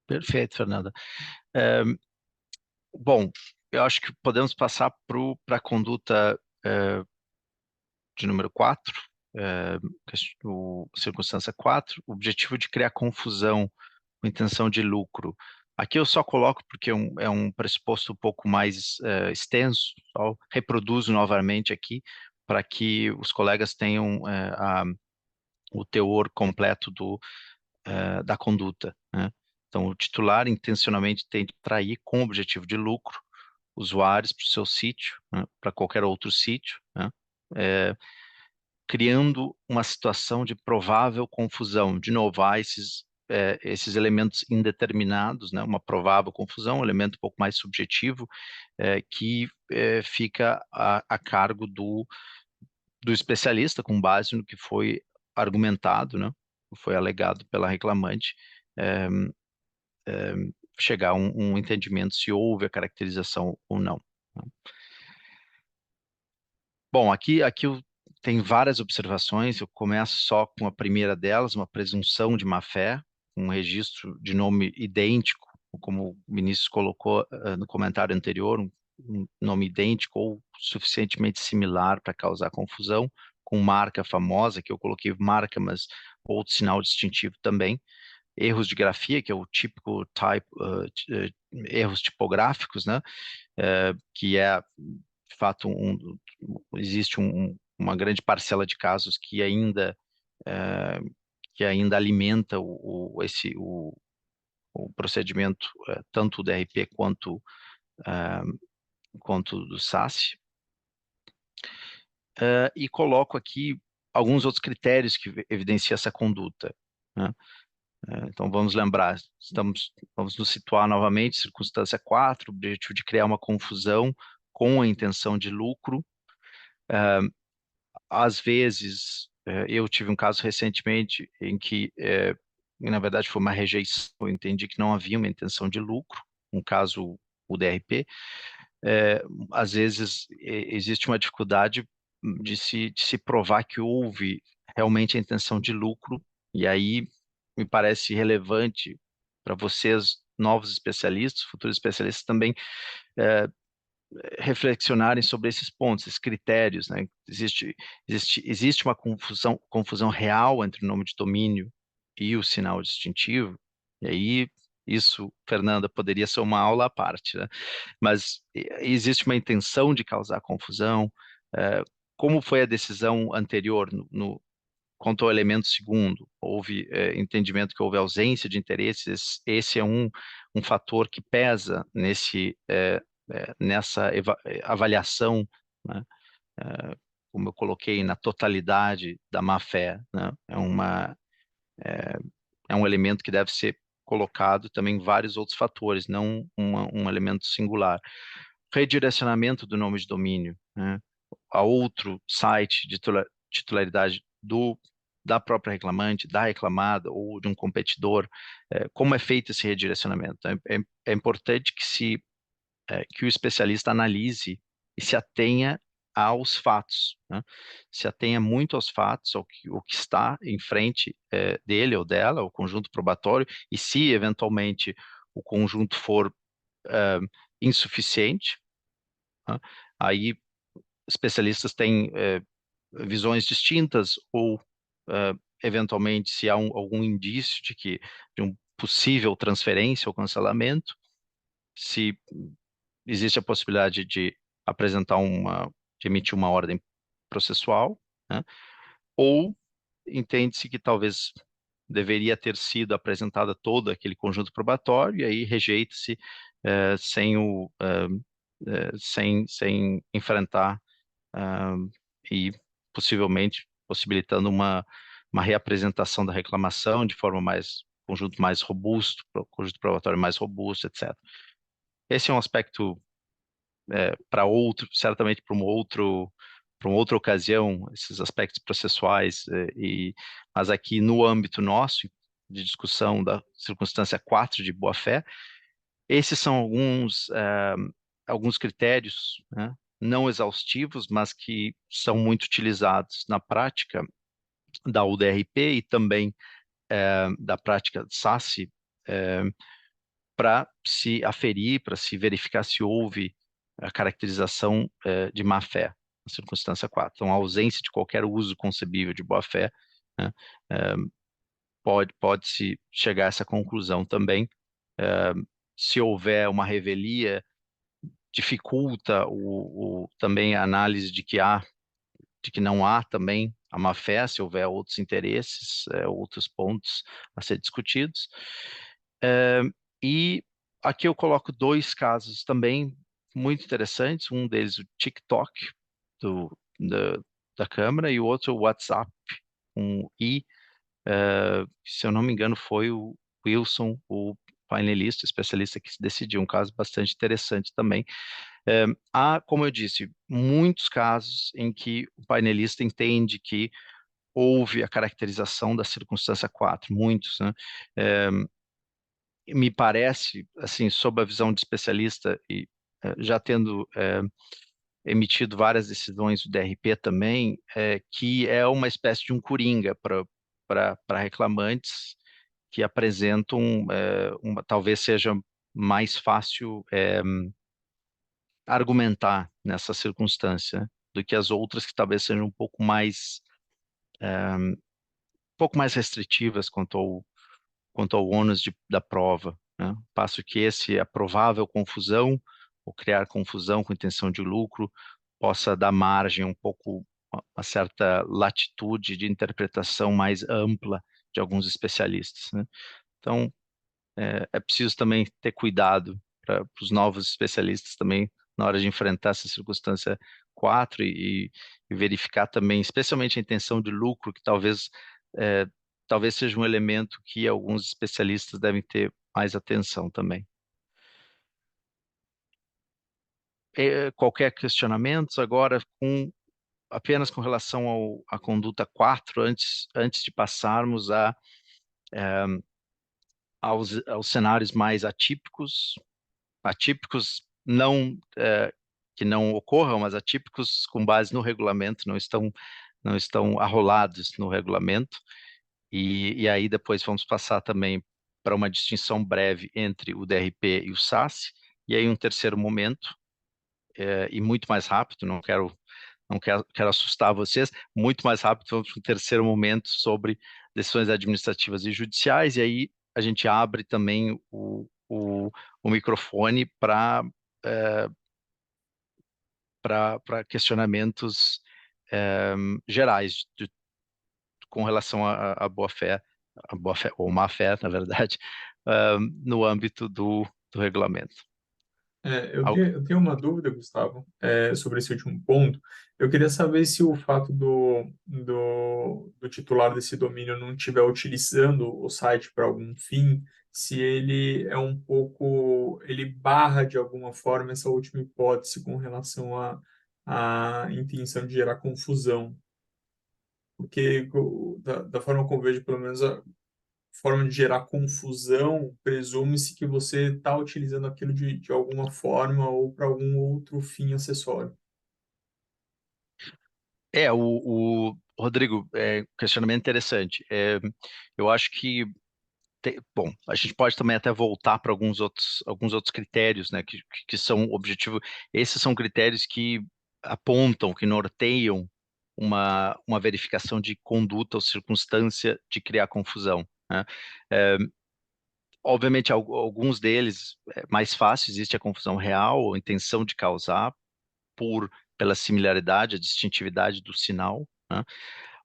Perfeito, Fernanda. Bom, eu acho que podemos passar para a conduta de número 4, circunstância 4, o objetivo de criar confusão com intenção de lucro. Aqui eu só coloco porque é um pressuposto um pouco mais extenso, só reproduzo novamente aqui para que os colegas tenham o teor completo da conduta, né? Então, o titular intencionalmente tem de atrair com objetivo de lucro usuários para o seu sítio, né, para qualquer outro sítio, né, criando uma situação de provável confusão. De novo, há esses elementos indeterminados, né, uma provável confusão, um elemento um pouco mais subjetivo, que fica a cargo do especialista, com base no que foi argumentado, né, foi alegado pela reclamante, chegar a um entendimento se houve a caracterização ou não. Bom, aqui tem várias observações, eu começo só com a primeira delas, uma presunção de má-fé, um registro de nome idêntico, como o Vinícius colocou no comentário anterior, um nome idêntico ou suficientemente similar para causar confusão, com marca famosa, que eu coloquei marca, mas outro sinal distintivo também, erros de grafia, que é o típico erros tipográficos, né, que é, de fato, existe uma grande parcela de casos que ainda alimenta o procedimento, tanto do DRP quanto do SASS. E coloco aqui alguns outros critérios que evidenciam essa conduta, né? Então, vamos lembrar, vamos nos situar novamente, circunstância 4, objetivo de criar uma confusão com a intenção de lucro. Às vezes, eu tive um caso recentemente em que, na verdade, foi uma rejeição, eu entendi que não havia uma intenção de lucro, um caso, o DRP. Às vezes, existe uma dificuldade de se provar que houve realmente a intenção de lucro, e aí me parece relevante para vocês, novos especialistas, futuros especialistas também, reflexionarem sobre esses pontos, esses critérios, né? Existe uma confusão real entre o nome de domínio e o sinal distintivo, e aí isso, Fernanda, poderia ser uma aula à parte, né? Mas existe uma intenção de causar confusão. Como foi a decisão anterior quanto ao elemento segundo? Houve entendimento que houve ausência de interesses. Esse é um fator que pesa nessa avaliação, né? Como eu coloquei, na totalidade da má-fé, né? É um elemento que deve ser colocado também em vários outros fatores, não um elemento singular. Redirecionamento do nome de domínio, né, a outro site de titularidade da própria reclamante, da reclamada ou de um competidor. Como é feito esse redirecionamento? É importante que o especialista analise e se atenha aos fatos, né? Se atenha muito aos fatos, o que está em frente dele ou dela, o conjunto probatório, e se eventualmente o conjunto for insuficiente, né? Aí especialistas têm visões distintas ou eventualmente se há algum indício de um possível transferência ou cancelamento, se existe a possibilidade de de emitir uma ordem processual, né? Ou entende-se que talvez deveria ter sido apresentada todo aquele conjunto probatório e aí rejeita-se sem enfrentar e possivelmente possibilitando uma reapresentação da reclamação de forma conjunto mais robusto, conjunto probatório mais robusto, etc. Esse é um aspecto certamente para uma outra ocasião, esses aspectos processuais, mas aqui no âmbito nosso de discussão da circunstância 4 de boa-fé, esses são alguns critérios, né, não exaustivos, mas que são muito utilizados na prática da UDRP e também da prática de SASSI, para se aferir, para se verificar se houve a caracterização de má-fé, na circunstância 4. Então, a ausência de qualquer uso concebível de boa-fé, né, pode-se chegar a essa conclusão também. Se houver uma revelia, dificulta também a análise de que não há também a má-fé, se houver outros interesses, outros pontos a ser discutidos. E aqui eu coloco dois casos também muito interessantes, um deles o TikTok da Câmara e o outro o WhatsApp, se eu não me engano foi o Wilson, o painelista, especialista que decidiu, um caso bastante interessante também. Há, como eu disse, muitos casos em que o painelista entende que houve a caracterização da circunstância 4, muitos, né? Me parece, assim, sob a visão de especialista e já tendo emitido várias decisões do DRP também, que é uma espécie de um coringa para reclamantes que apresentam talvez seja mais fácil argumentar nessa circunstância do que as outras que talvez sejam um pouco mais restritivas quanto ao ônus da prova, né? Passo que a provável confusão ou criar confusão com intenção de lucro possa dar margem uma certa latitude de interpretação mais ampla de alguns especialistas, né? Então, é preciso também ter cuidado para os novos especialistas também na hora de enfrentar essa circunstância 4 e verificar também, especialmente a intenção de lucro, que talvez seja um elemento que alguns especialistas devem ter mais atenção também. Qualquer questionamento agora apenas com relação à conduta 4, antes de passarmos aos cenários mais atípicos não que não ocorram, mas atípicos com base no regulamento, não estão arrolados no regulamento, e aí depois vamos passar também para uma distinção breve entre o DRP e o SASSI, e aí um terceiro momento e muito mais rápido, quero assustar vocês, muito mais rápido, vamos para o terceiro momento sobre decisões administrativas e judiciais, e aí a gente abre também o microfone para questionamentos gerais com relação à boa-fé, ou má-fé, na verdade, no âmbito do regulamento. Eu tenho uma dúvida, Gustavo, sobre esse último ponto. Eu queria saber se o fato do titular desse domínio não estiver utilizando o site para algum fim, se ele é um pouco, ele barra de alguma forma essa última hipótese com relação à intenção de gerar confusão. Porque da forma como eu vejo, pelo menos forma de gerar confusão, presume-se que você está utilizando aquilo de alguma forma ou para algum outro fim acessório. Rodrigo, questionamento interessante. Eu acho que, bom, a gente pode também até voltar para alguns outros critérios, né, que são objetivo. Esses são critérios que apontam, que norteiam uma verificação de conduta ou circunstância de criar confusão, né? Obviamente, alguns deles é mais fácil, existe a confusão real, a intenção de causar, pela similaridade, a distintividade do sinal, né?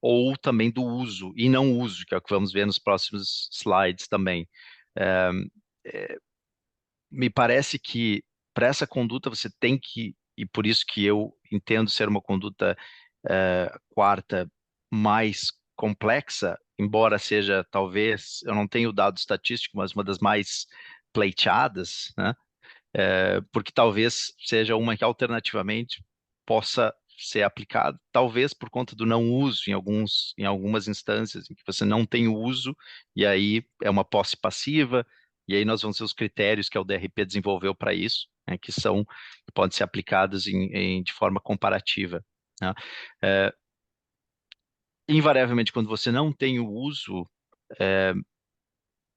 Ou também do uso e não uso, que é o que vamos ver nos próximos slides também. Me parece que para essa conduta você tem que, e por isso que eu entendo ser uma conduta quarta mais complexa, embora seja, talvez, eu não tenho o dado estatístico, mas uma das mais pleiteadas, né? Porque talvez seja uma que alternativamente possa ser aplicada, talvez por conta do não uso em algumas instâncias em que você não tem o uso, e aí é uma posse passiva, e aí nós vamos ter os critérios que o DRP desenvolveu para isso, né, que podem ser aplicados de forma comparativa, né? Invariavelmente, quando você não tem o uso,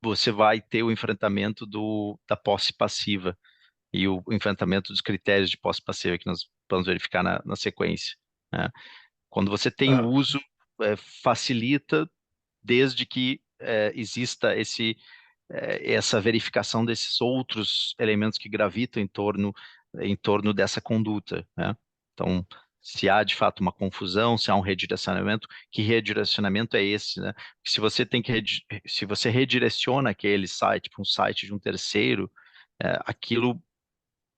você vai ter o enfrentamento da posse passiva e o enfrentamento dos critérios de posse passiva que nós vamos verificar na sequência, né? Quando você tem o uso, facilita desde que exista essa verificação desses outros elementos que gravitam em torno dessa conduta, né? Então, se há de fato uma confusão, se há um redirecionamento, que redirecionamento é esse, né? Porque se você redireciona aquele site para um site de um terceiro, aquilo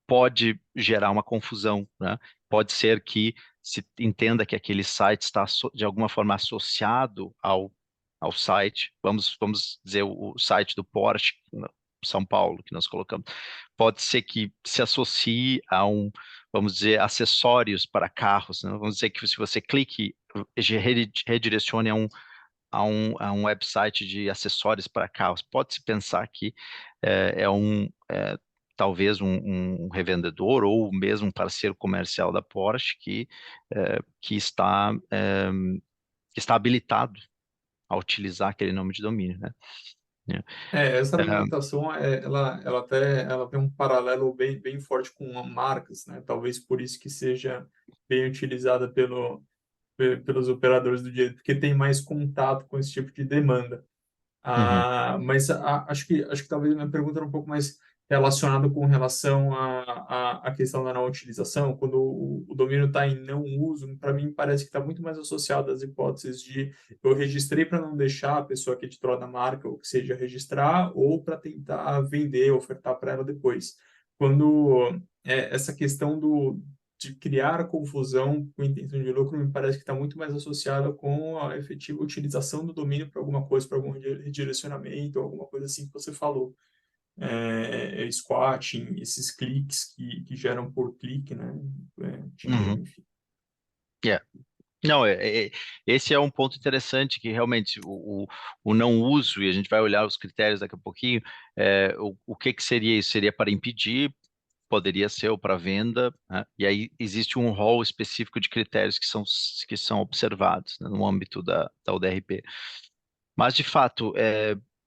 pode gerar uma confusão, né? Pode ser que se entenda que aquele site está de alguma forma associado ao site, vamos dizer o site do Porsche, São Paulo, que nós colocamos, pode ser que se associe vamos dizer, acessórios para carros, né? Vamos dizer que se você clique, redirecione a um website de acessórios para carros. Pode-se pensar que talvez um revendedor ou mesmo um parceiro comercial da Porsche que está habilitado a utilizar aquele nome de domínio, né? Essa argumentação, ela tem um paralelo bem forte com marcas, né? Talvez por isso que seja bem utilizada pelos operadores do direito, porque tem mais contato com esse tipo de demanda. Mas acho que talvez a minha pergunta era um pouco mais relacionada com relação à questão da não utilização. Quando o domínio está em não uso, para mim parece que está muito mais associado às hipóteses de eu registrei para não deixar a pessoa que é titular da marca, ou que seja, registrar, ou para tentar vender, ofertar para ela depois. Quando essa questão de criar confusão com intenção de lucro, me parece que está muito mais associada com a efetiva utilização do domínio para alguma coisa, para algum redirecionamento, alguma coisa assim que você falou. Squatting, esses cliques que geram por clique, né? Dinheiro, enfim. Não, esse é um ponto interessante que realmente o não uso, e a gente vai olhar os critérios daqui a pouquinho, o que seria isso? Seria para impedir, poderia ser ou para venda, né? E aí existe um rol específico de critérios que são observados, né, no âmbito da UDRP. Mas, de fato,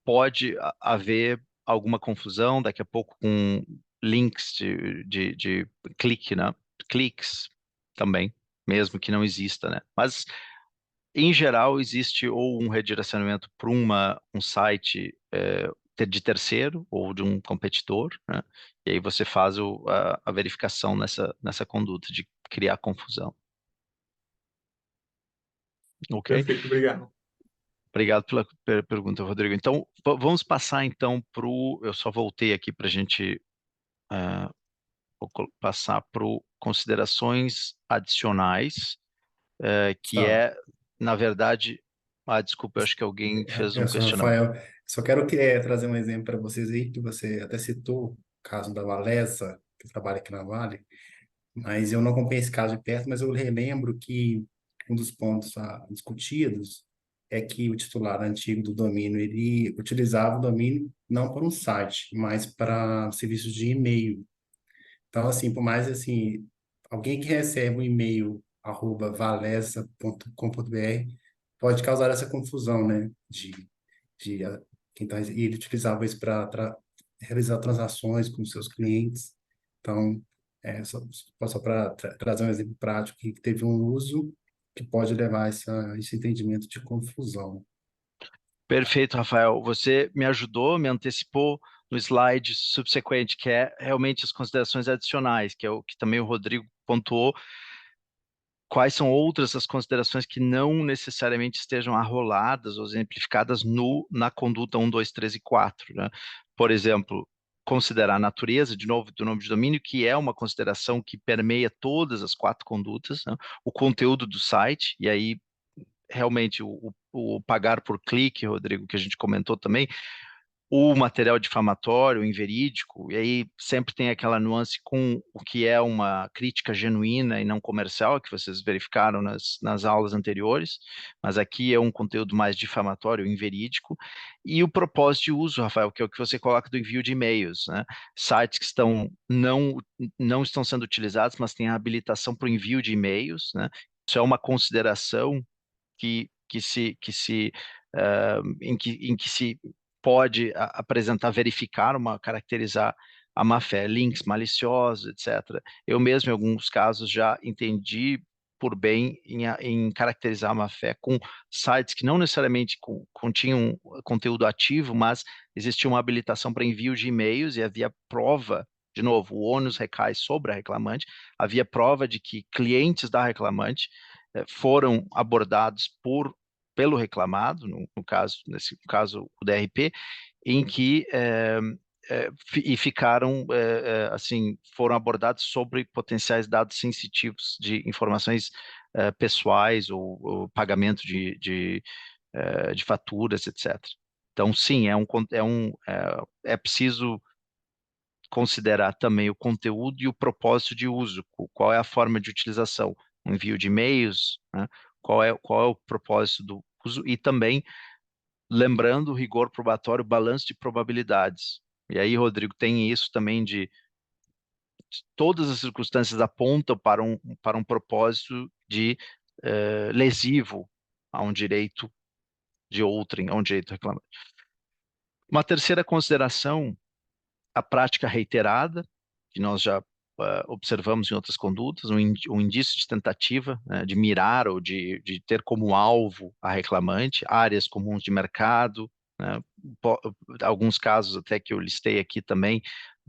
pode haver alguma confusão daqui a pouco com links de clique, né? cliques também, mesmo que não exista, né? Mas em geral existe ou um redirecionamento para um site de terceiro ou de um competidor, né? E aí você faz a verificação nessa conduta de criar confusão. Ok? Perfeito, obrigado. Obrigado pela pergunta, Rodrigo. Então, vamos passar então para o... Eu só voltei aqui para a gente passar para considerações adicionais, que Tá. na verdade... Ah, desculpa, eu acho que alguém fez um Eu sou questionamento. Rafael. Só quero trazer um exemplo para vocês aí, que você até citou o caso da Valesa, que trabalha aqui na Vale, mas eu não acompanhei esse caso de perto, mas eu relembro que um dos pontos discutidos é que o titular antigo do domínio, ele utilizava o domínio não para um site, mas para serviços de e-mail. Então, assim, por mais assim, alguém que recebe um e-mail @valesa.com.br pode causar essa confusão, né? Então, e ele utilizava isso para realizar transações com seus clientes. Então, só para trazer um exemplo prático que teve um uso que pode levar a esse entendimento de confusão. Perfeito, Rafael. Você me ajudou, me antecipou no slide subsequente, que é realmente as considerações adicionais, que é o que também o Rodrigo pontuou. Quais são outras as considerações que não necessariamente estejam arroladas ou exemplificadas na conduta 1, 2, 3 e 4, né? Por exemplo, considerar a natureza, de novo, do nome de domínio, que é uma consideração que permeia todas as 4 condutas, né? O conteúdo do site, e aí realmente o pagar por clique, Rodrigo, que a gente comentou também, o material difamatório, inverídico, e aí sempre tem aquela nuance com o que é uma crítica genuína e não comercial, que vocês verificaram nas aulas anteriores, mas aqui é um conteúdo mais difamatório, inverídico, e o propósito de uso, Rafael, que é o que você coloca do envio de e-mails, né? Sites que não estão sendo utilizados, mas têm a habilitação para o envio de e-mails, né? Isso é uma consideração em que se pode apresentar, verificar, caracterizar a má-fé, links maliciosos, etc. Eu mesmo, em alguns casos, já entendi por bem em caracterizar a má-fé com sites que não necessariamente continham conteúdo ativo, mas existia uma habilitação para envio de e-mails e havia prova, de novo, o ônus recai sobre a reclamante, havia prova de que clientes da reclamante foram abordados pelo reclamado, nesse caso o DRP, em que ficaram assim, foram abordados sobre potenciais dados sensitivos de informações pessoais ou pagamento de faturas, etc. Então, sim, é preciso considerar também o conteúdo e o propósito de uso, qual é a forma de utilização, um envio de e-mails, né? Qual é o propósito do uso, e também lembrando o rigor probatório, balanço de probabilidades. E aí, Rodrigo, tem isso também de todas as circunstâncias apontam para um propósito de lesivo a um direito de outrem, a um direito reclamante. Uma terceira consideração, a prática reiterada, que nós já observamos em outras condutas, um indício de tentativa, né, de mirar ou de ter como alvo a reclamante, áreas comuns de mercado, né, alguns casos até que eu listei aqui também,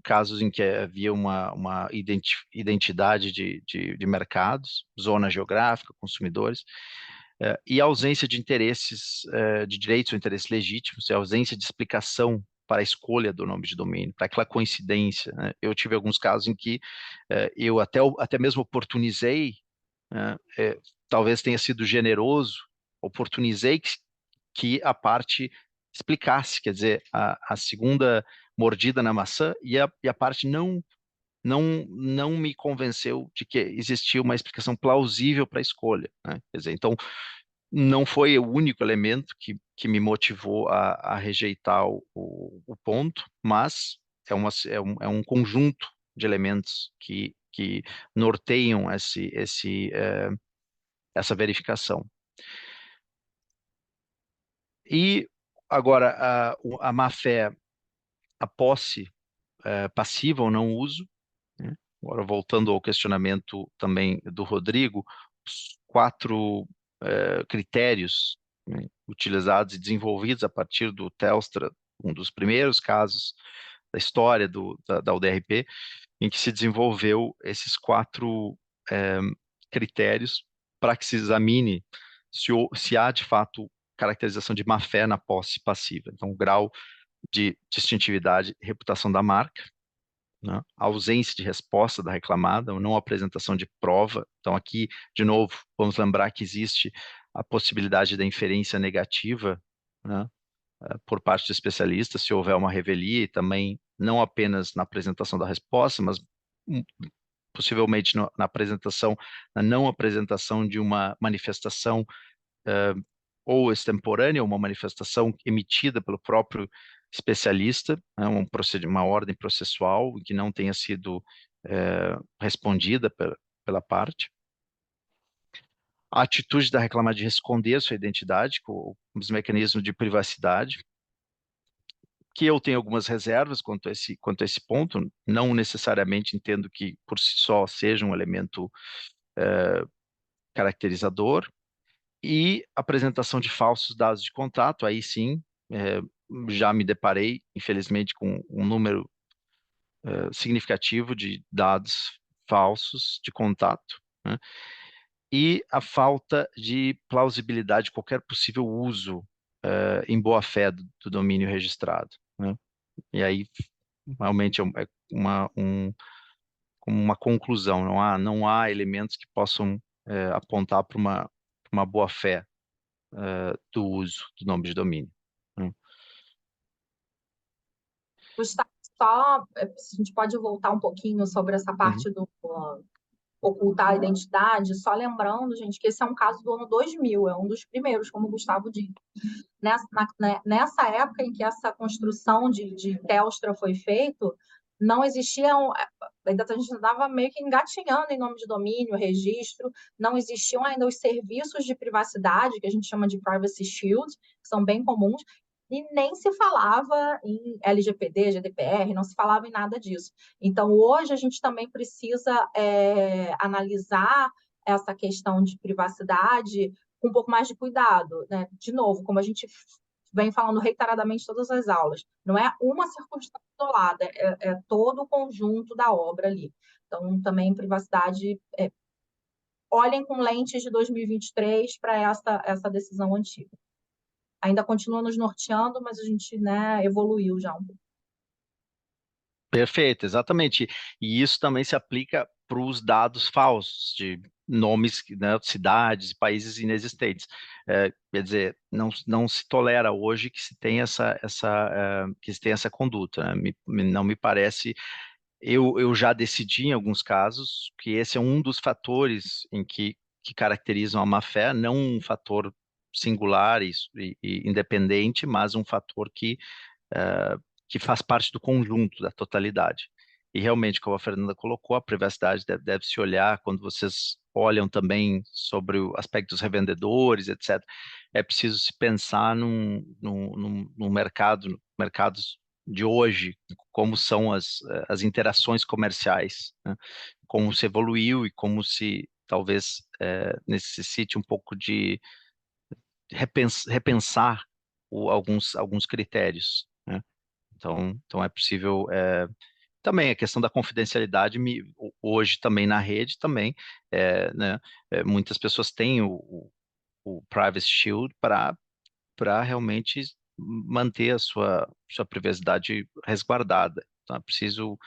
casos em que havia uma identidade de mercados, zona geográfica, consumidores, e a ausência de interesses, de direitos ou interesses legítimos, e a ausência de explicação para a escolha do nome de domínio, para aquela coincidência, né? Eu tive alguns casos em que eu até mesmo oportunizei, né, talvez tenha sido generoso, oportunizei que a parte explicasse, quer dizer, a segunda mordida na maçã, e a parte não me convenceu de que existia uma explicação plausível para a escolha, né? Quer dizer, então, não foi o único elemento que me motivou a rejeitar o ponto, mas é um conjunto de elementos que norteiam essa verificação. E agora, a má-fé, a posse passiva ou não uso, né? Agora, voltando ao questionamento também do Rodrigo, os 4 critérios, né, utilizados e desenvolvidos a partir do Telstra, um dos primeiros casos da história da UDRP, em que se desenvolveu esses 4 critérios para que se examine se há, de fato, caracterização de má-fé na posse passiva. Então, o grau de distintividade e reputação da marca, né? A ausência de resposta da reclamada, ou não apresentação de prova. Então, aqui, de novo, vamos lembrar que existe a possibilidade da inferência negativa, né, por parte do especialista, se houver uma revelia, e também não apenas na apresentação da resposta, mas possivelmente na apresentação, na não apresentação de uma manifestação ou extemporânea, uma manifestação emitida pelo próprio especialista, né, uma ordem processual que não tenha sido respondida pela parte. A atitude da reclamada de esconder sua identidade, com os mecanismos de privacidade, que eu tenho algumas reservas quanto a esse ponto, não necessariamente entendo que por si só seja um elemento caracterizador, e apresentação de falsos dados de contato. Aí sim, já me deparei, infelizmente, com um número significativo de dados falsos de contato, né? E a falta de plausibilidade de qualquer possível uso em boa-fé do domínio registrado, né? E aí, realmente, é uma conclusão, não há elementos que possam apontar para uma boa-fé do uso do nome de domínio, né? Gustavo, só se a gente pode voltar um pouquinho sobre essa parte do ocultar a identidade, só lembrando, gente, que esse é um caso do ano 2000, é um dos primeiros, como o Gustavo disse. Nessa época em que essa construção de Telstra foi feita, não existia, ainda a gente estava meio que engatinhando em nome de domínio, registro, não existiam ainda os serviços de privacidade, que a gente chama de Privacy Shield, que são bem comuns, e nem se falava em LGPD, GDPR, não se falava em nada disso. Então, hoje, a gente também precisa analisar essa questão de privacidade com um pouco mais de cuidado, né? De novo, como a gente vem falando reiteradamente em todas as aulas, não é uma circunstância isolada, é todo o conjunto da obra ali. Então, também privacidade, olhem com lentes de 2023 para essa decisão antiga. Ainda continua nos norteando, mas a gente, né, evoluiu já um pouco. Perfeito, exatamente. E isso também se aplica para os dados falsos de nomes, né, cidades, países inexistentes. Quer dizer, não se tolera hoje que se tenha que se tenha essa conduta, né? Não me parece. Eu já decidi em alguns casos que esse é um dos fatores que caracterizam a má-fé, não um fator singular e independente, mas um fator que faz parte do conjunto, da totalidade. E realmente, como a Fernanda colocou, a privacidade deve se olhar quando vocês olham também sobre o aspecto dos revendedores, etc. É preciso se pensar no mercados de hoje, como são as interações comerciais, né? Como se evoluiu e como se talvez necessite um pouco de repensar alguns critérios, né? Então é possível. Também a questão da confidencialidade, hoje também na rede, também, né, muitas pessoas têm o Privacy Shield para realmente manter a sua privacidade resguardada. Então é preciso,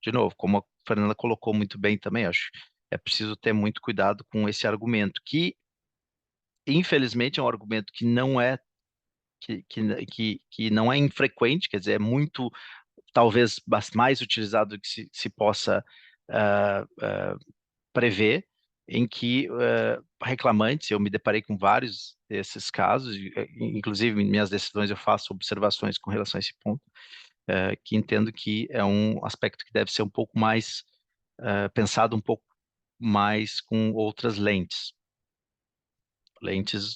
de novo, como a Fernanda colocou muito bem também, acho, é preciso ter muito cuidado com esse argumento, que infelizmente é um argumento que não é que não é infrequente, quer dizer, é muito, talvez mais utilizado do que se possa prever, em que reclamantes, eu me deparei com vários desses casos, inclusive em minhas decisões eu faço observações com relação a esse ponto, que entendo que é um aspecto que deve ser um pouco mais pensado um pouco mais com outras lentes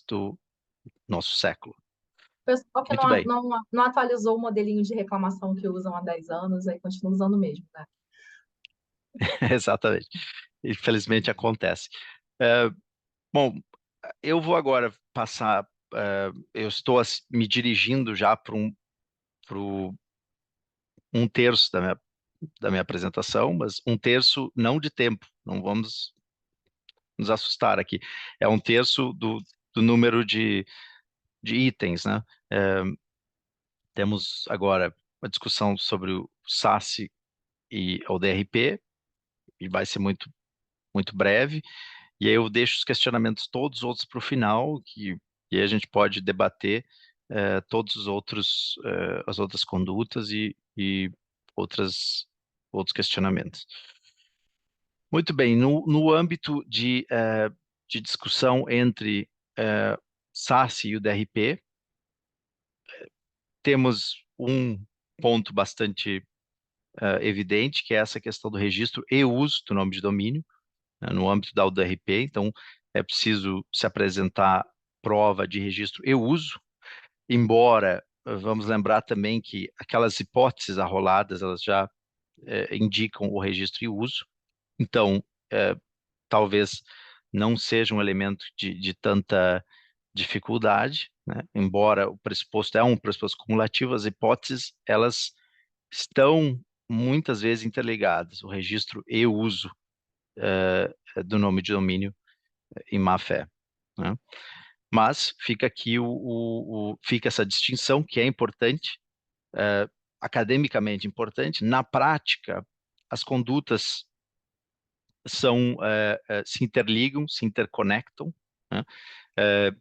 do nosso século. O pessoal que Muito bem. não atualizou o modelinho de reclamação que usam há 10 anos, aí continua usando o mesmo, né? Exatamente. Infelizmente acontece. É, bom, eu vou agora passar. Eu estou me dirigindo já para um terço da minha apresentação, mas um terço não de tempo, não vamos nos assustar aqui. É um terço do número de itens, né? É, temos agora uma discussão sobre o SASE e o DRP, e vai ser muito breve. E aí eu deixo os questionamentos todos os outros para o final, e aí a gente pode debater todos os outros, as outras condutas e outros questionamentos. Muito bem, no âmbito de discussão entre SASE e o DRP, temos um ponto bastante evidente, que é essa questão do registro e uso do nome de domínio, né, no âmbito da UDRP. Então, é preciso se apresentar prova de registro e uso, embora vamos lembrar também que aquelas hipóteses arroladas, elas já indicam o registro e uso. Então, talvez não seja um elemento de tanta dificuldade, né? Embora o pressuposto é um pressuposto cumulativo, as hipóteses, elas estão muitas vezes interligadas, o registro e o uso do nome de domínio em má fé, né? Mas fica aqui fica essa distinção que é importante, academicamente importante. Na prática, as condutas se interligam, se interconectam, né?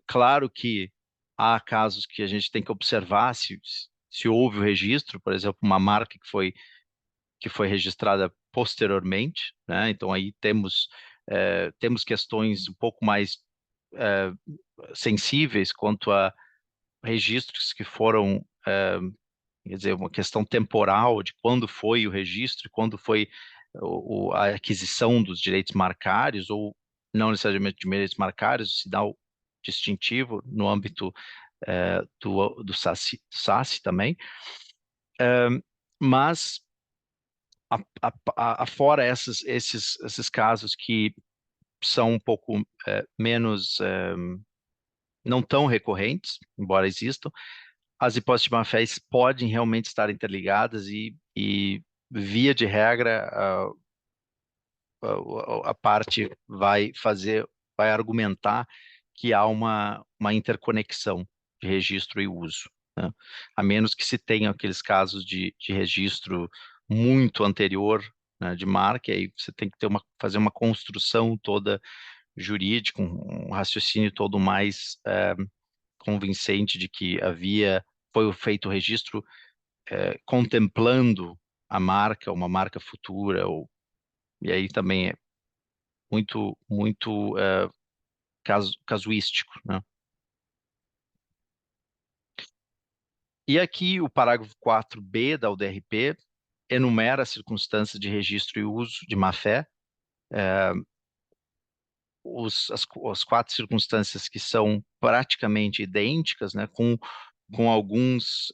Claro que há casos que a gente tem que observar se houve o registro, por exemplo, uma marca que foi registrada posteriormente, né? Então aí temos questões um pouco mais sensíveis quanto a registros que foram, quer dizer, uma questão temporal de quando foi o registro, quando foi a aquisição dos direitos marcários, ou não necessariamente de direitos marcários, se dá o distintivo no âmbito do SASE também. Mas fora esses casos que são um pouco menos, não tão recorrentes, embora existam, as hipóteses de má-fé podem realmente estar interligadas e via de regra, a parte vai argumentar que há uma interconexão de registro e uso, né? A menos que se tenha aqueles casos de registro muito anterior, né, de marca, aí você tem que fazer uma construção toda jurídica, um raciocínio todo mais convincente de que foi feito o registro contemplando a marca, uma marca futura, e aí também é muito casuístico, né? E aqui o parágrafo 4b da UDRP enumera as circunstâncias de registro e uso de má-fé, as 4 circunstâncias que são praticamente idênticas, né, com algumas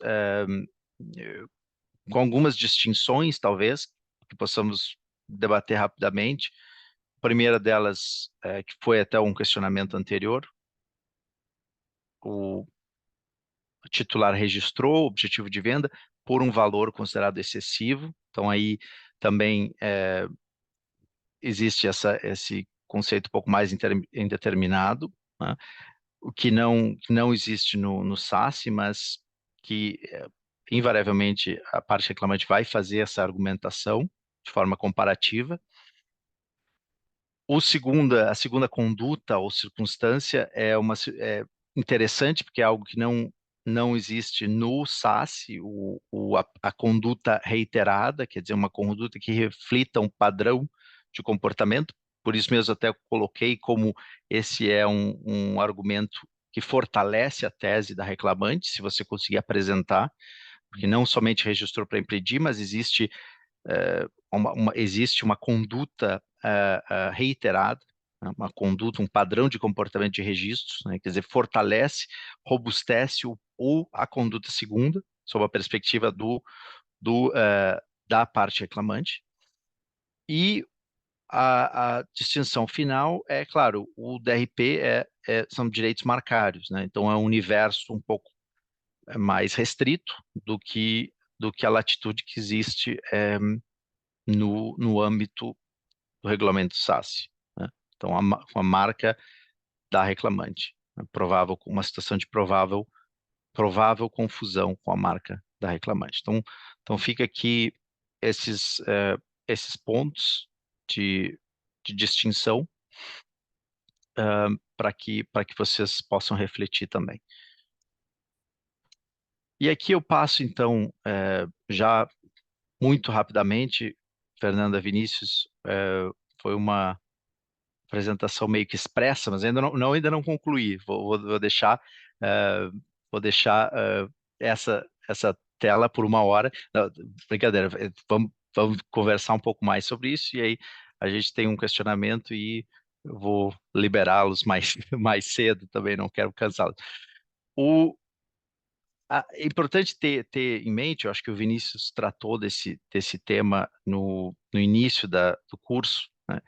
distinções, talvez, que possamos debater rapidamente. A primeira delas, que foi até um questionamento anterior, o titular registrou o objetivo de venda por um valor considerado excessivo. Então, aí também existe esse conceito um pouco mais indeterminado, né? O que não existe no SASE, mas que invariavelmente a parte reclamante vai fazer essa argumentação de forma comparativa. A segunda conduta ou circunstância é interessante, porque é algo que não existe no SASE, a conduta reiterada, quer dizer, uma conduta que reflita um padrão de comportamento. Por isso mesmo até coloquei como esse é um argumento que fortalece a tese da reclamante, se você conseguir apresentar, porque não somente registrou para impedir, mas existe uma conduta reiterada, né, uma conduta, um padrão de comportamento de registros, né, quer dizer, fortalece, robustece a conduta segunda, sob a perspectiva da parte reclamante. E a distinção final é, claro, o DRP são direitos marcários, né? Então é um universo um pouco mais restrito do que a latitude que existe no âmbito do regulamento SASSI, né? Então a marca da reclamante, né? Uma situação de provável confusão com a marca da reclamante. Então fica aqui esses pontos de distinção para que vocês possam refletir também. E aqui eu passo, então, já muito rapidamente, Fernanda, Vinícius, foi uma apresentação meio que expressa, mas ainda não concluí. Vou deixar, essa tela por 1 hora. Não, brincadeira, vamos conversar um pouco mais sobre isso, e aí a gente tem um questionamento e eu vou liberá-los mais cedo também, não quero cansá-los. É importante ter em mente, eu acho que o Vinícius tratou desse tema no início do curso, né,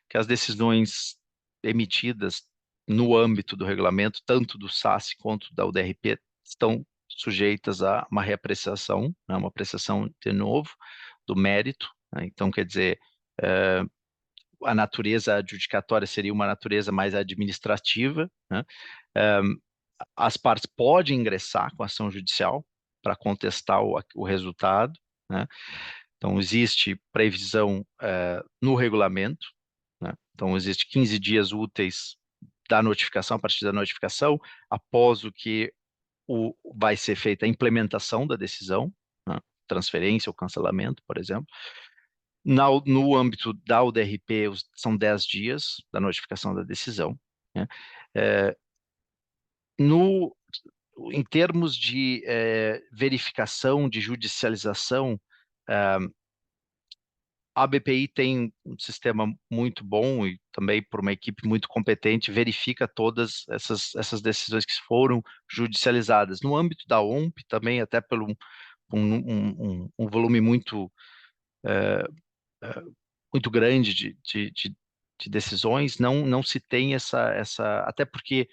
que as decisões emitidas no âmbito do regulamento, tanto do SASSI quanto da UDRP, estão sujeitas a uma reapreciação, né, uma apreciação de novo do mérito, né. Então, quer dizer, a natureza adjudicatória seria uma natureza mais administrativa, né. As partes podem ingressar com ação judicial para contestar o resultado, né. Então, existe previsão no regulamento, né. Então, existe 15 dias úteis da notificação, a partir da notificação, após o que vai ser feita a implementação da decisão, né, transferência ou cancelamento, por exemplo. No âmbito da UDRP, são 10 dias da notificação da decisão, né. Em termos de verificação, de judicialização, a BPI tem um sistema muito bom e também por uma equipe muito competente, verifica todas essas decisões que foram judicializadas. No âmbito da OMP, também até pelo um volume muito grande de decisões, não se tem até porque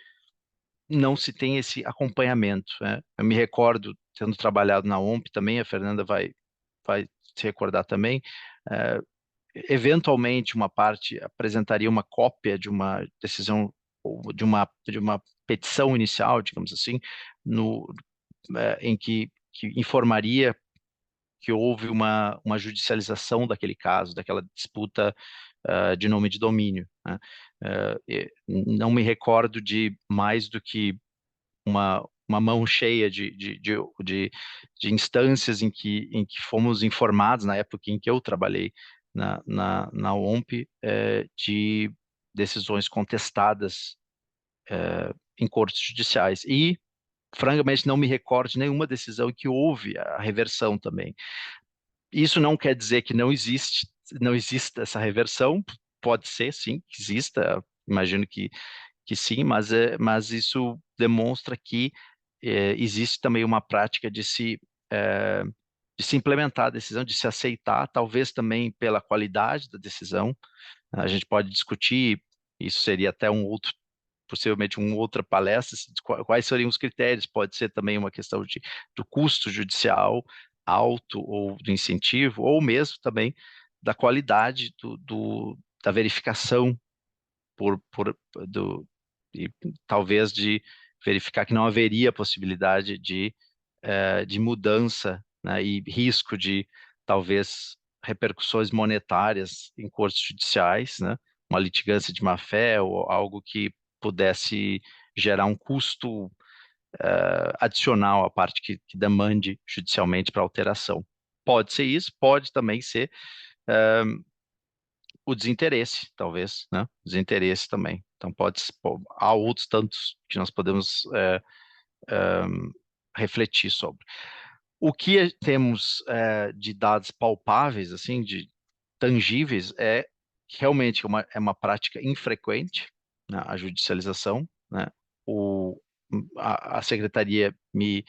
não se tem esse acompanhamento, né? Eu me recordo, tendo trabalhado na OMP também, a Fernanda vai se recordar também, eventualmente uma parte apresentaria uma cópia de uma decisão ou de uma petição inicial, digamos assim, em que informaria que houve uma judicialização daquele caso, daquela disputa de nome de domínio, né? Não me recordo de mais do que uma mão cheia de instâncias em que fomos informados, na época em que eu trabalhei na OMP, de decisões contestadas em cortes judiciais. E, francamente, não me recordo de nenhuma decisão em que houve a reversão também. Isso não quer dizer que não exista essa reversão, pode ser, sim, que exista, imagino que sim, mas isso demonstra que existe também uma prática de se implementar a decisão, de se aceitar, talvez também pela qualidade da decisão. A gente pode discutir, isso seria até possivelmente uma outra palestra, quais seriam os critérios, pode ser também uma questão do custo judicial alto ou do incentivo, ou mesmo também da qualidade da verificação e talvez de verificar que não haveria possibilidade de mudança, né, e risco de talvez repercussões monetárias em cortes judiciais, né, uma litigância de má-fé ou algo que pudesse gerar um custo adicional à parte que demande judicialmente para alteração. Pode ser isso, pode também ser o desinteresse, talvez, né? Desinteresse também. Então, há outros tantos que nós podemos refletir sobre. O que temos de dados palpáveis, assim, de tangíveis, é realmente uma prática infrequente, né, a judicialização, né? A secretaria me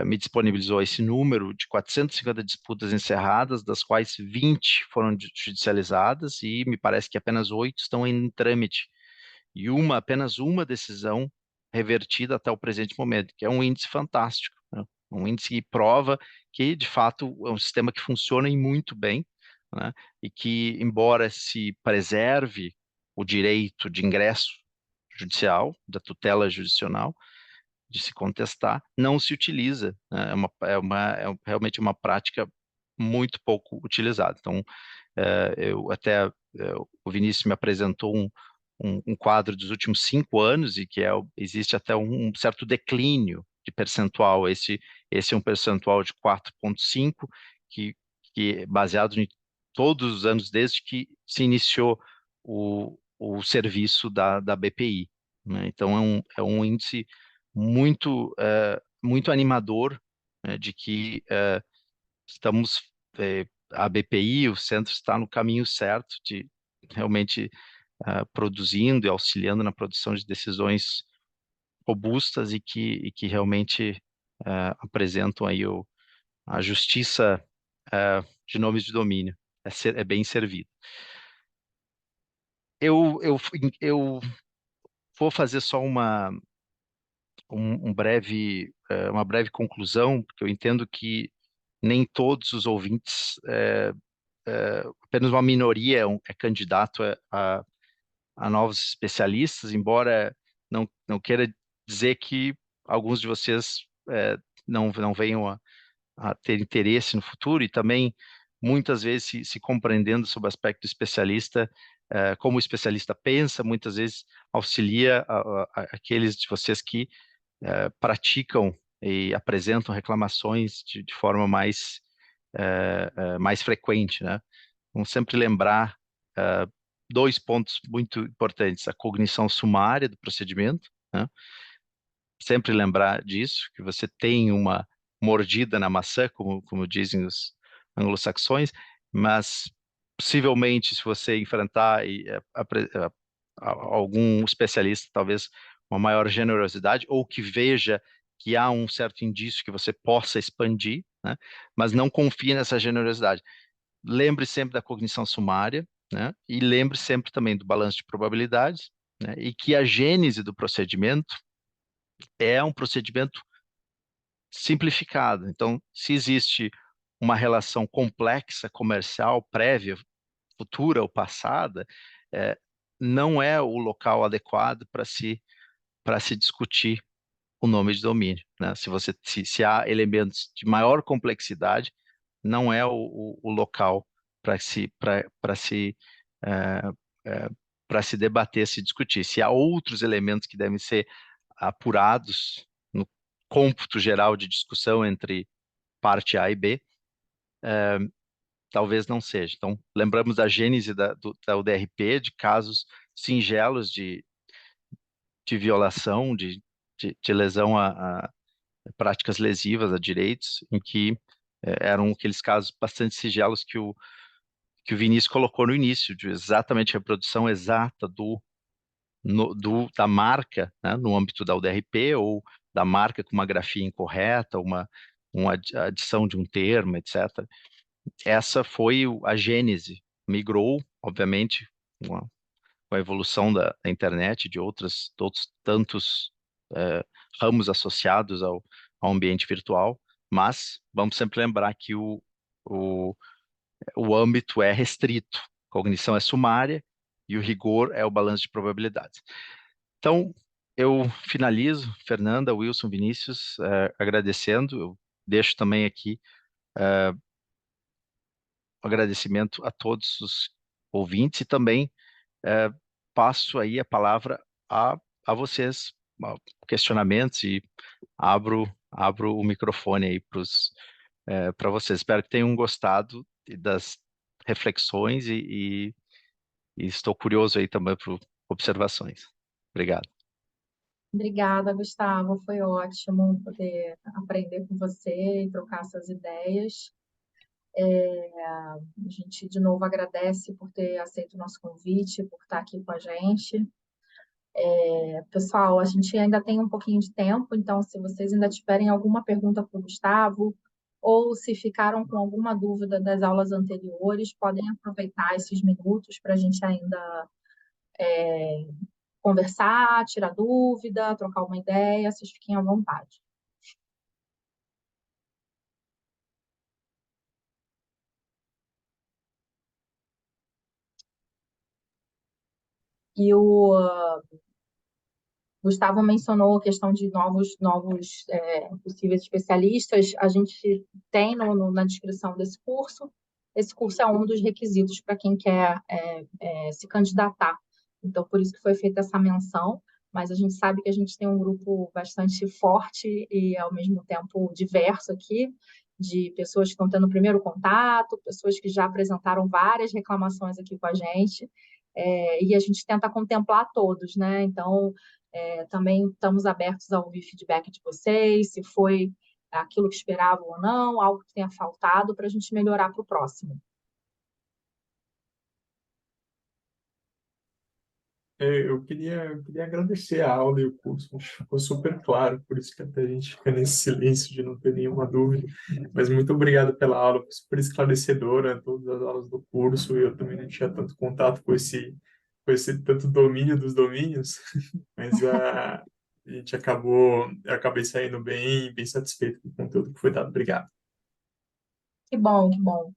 me disponibilizou esse número de 450 disputas encerradas, das quais 20 foram judicializadas e me parece que apenas 8 estão em trâmite. E apenas uma decisão revertida até o presente momento, que é um índice fantástico, né? Um índice que prova que, de fato, é um sistema que funciona muito bem, né? E que, embora se preserve o direito de ingresso judicial, da tutela judicial, de se contestar, não se utiliza, né? Realmente uma prática muito pouco utilizada. Então, o Vinícius me apresentou um quadro dos últimos 5 anos e que existe até um certo declínio de percentual. Esse é um percentual de 4,5, que é baseado em todos os anos desde que se iniciou o serviço da BPI, né? Então, é um índice muito animador, né, de que estamos, a BPI, o centro, está no caminho certo de realmente produzindo e auxiliando na produção de decisões robustas e que realmente apresentam aí a justiça de nomes de domínio. É bem servido. Eu vou fazer só uma breve conclusão, porque eu entendo que nem todos os ouvintes, apenas uma minoria é candidato a novos especialistas, embora não queira dizer que alguns de vocês não venham a ter interesse no futuro, e também muitas vezes se compreendendo sobre o aspecto especialista, como o especialista pensa, muitas vezes auxilia aqueles de vocês que praticam e apresentam reclamações de forma mais frequente, né? Vamos sempre lembrar 2 pontos muito importantes: a cognição sumária do procedimento, né? Sempre lembrar disso, que você tem uma mordida na maçã, como dizem os anglo-saxões, mas possivelmente, se você enfrentar algum especialista, talvez uma maior generosidade, ou que veja que há um certo indício que você possa expandir, né? Mas não confie nessa generosidade. Lembre sempre da cognição sumária, né? E lembre sempre também do balanço de probabilidades, né? E que a gênese do procedimento é um procedimento simplificado. Então, se existe uma relação complexa comercial prévia, futura ou passada, não é o local adequado para se discutir o nome de domínio, né? Se há elementos de maior complexidade, não é o local eh, eh, para se debater, se discutir. Se há outros elementos que devem ser apurados no cômputo geral de discussão entre parte A e B, talvez não seja. Então, lembramos da gênese da UDRP, de casos singelos de violação, de lesão a práticas lesivas a direitos, em que eram aqueles casos bastante singelos que o Vinícius colocou no início, de exatamente a reprodução exata da marca, né, no âmbito da UDRP, ou da marca com uma grafia incorreta, uma adição de um termo, etc. Essa foi a gênese. Migrou, obviamente, com a evolução da internet, de outros tantos ramos associados ao ambiente virtual, mas vamos sempre lembrar que o âmbito é restrito, a cognição é sumária e o rigor é o balanço de probabilidades. Então, eu finalizo, Fernanda, Wilson, Vinícius, agradecendo. Eu deixo também aqui um agradecimento a todos os ouvintes e também passo aí a palavra a vocês, questionamentos, e abro o microfone aí para vocês. Espero que tenham gostado das reflexões e estou curioso aí também por observações. Obrigado. Obrigada, Gustavo. Foi ótimo poder aprender com você e trocar essas ideias. A gente, de novo, agradece por ter aceito o nosso convite, por estar aqui com a gente. Pessoal, a gente ainda tem um pouquinho de tempo, então se vocês ainda tiverem alguma pergunta para o Gustavo, ou se ficaram com alguma dúvida das aulas anteriores, podem aproveitar esses minutos para a gente ainda conversar, tirar dúvida, trocar uma ideia, vocês fiquem à vontade. E o Gustavo mencionou a questão de novos possíveis especialistas. A gente tem na descrição desse curso. Esse curso é um dos requisitos para quem quer se candidatar. Então, por isso que foi feita essa menção. Mas a gente sabe que a gente tem um grupo bastante forte e, ao mesmo tempo, diverso aqui, de pessoas que estão tendo o primeiro contato, pessoas que já apresentaram várias reclamações aqui com a gente. E a gente tenta contemplar todos, né? Então, também estamos abertos a ouvir feedback de vocês, se foi aquilo que esperavam ou não, algo que tenha faltado, para a gente melhorar para o próximo. Eu queria agradecer a aula e o curso, acho que ficou super claro, por isso que até a gente fica nesse silêncio de não ter nenhuma dúvida. Mas muito obrigado pela aula, foi super esclarecedora, todas as aulas do curso, e eu também não tinha tanto contato com esse tanto domínio dos domínios, mas a gente eu acabei saindo bem satisfeito com o conteúdo que foi dado. Obrigado. Que bom, que bom.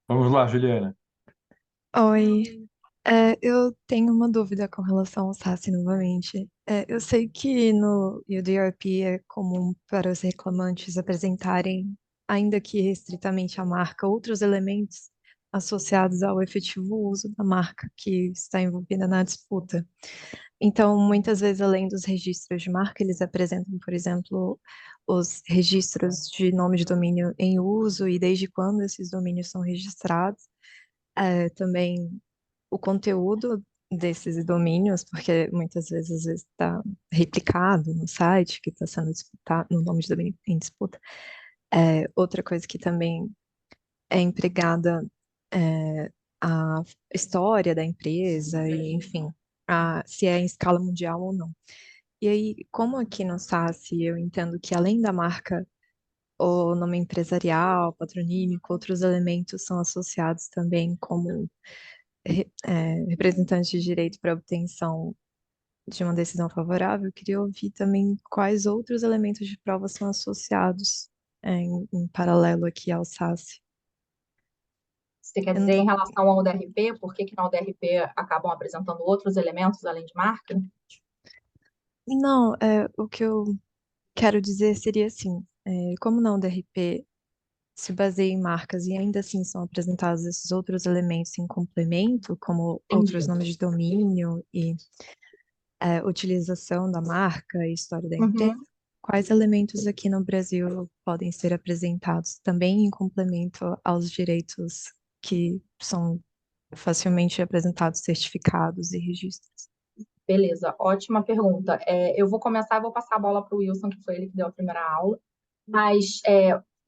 Vamos lá, Juliana. Oi, eu tenho uma dúvida com relação ao SASS novamente. Eu sei que no UDRP é comum para os reclamantes apresentarem, ainda que restritamente à marca, outros elementos associados ao efetivo uso da marca que está envolvida na disputa. Então, muitas vezes, além dos registros de marca, eles apresentam, por exemplo, os registros de nome de domínio em uso e desde quando esses domínios são registrados. Também o conteúdo desses domínios, porque muitas vezes, às vezes está replicado no site que está sendo disputado, no nome de domínio em disputa. Outra coisa que também é empregada é a história da empresa e, enfim, se é em escala mundial ou não. E aí, como aqui no SASS eu entendo que além da marca, o nome empresarial, patronímico, outros elementos são associados também como representante de direito para obtenção de uma decisão favorável, eu queria ouvir também quais outros elementos de prova são associados em paralelo aqui ao SASS. Você quer dizer em relação ao DRP, por que na UDRP acabam apresentando outros elementos além de marca? Não, o que eu quero dizer seria assim, como na UDRP se baseia em marcas e ainda assim são apresentados esses outros elementos em complemento, como outros nomes de domínio e utilização da marca e história da empresa, quais elementos aqui no Brasil podem ser apresentados também em complemento aos direitos que são facilmente apresentados, certificados e registros? Beleza, ótima pergunta. Eu vou começar e vou passar a bola para o Wilson, que foi ele que deu a primeira aula. Mas,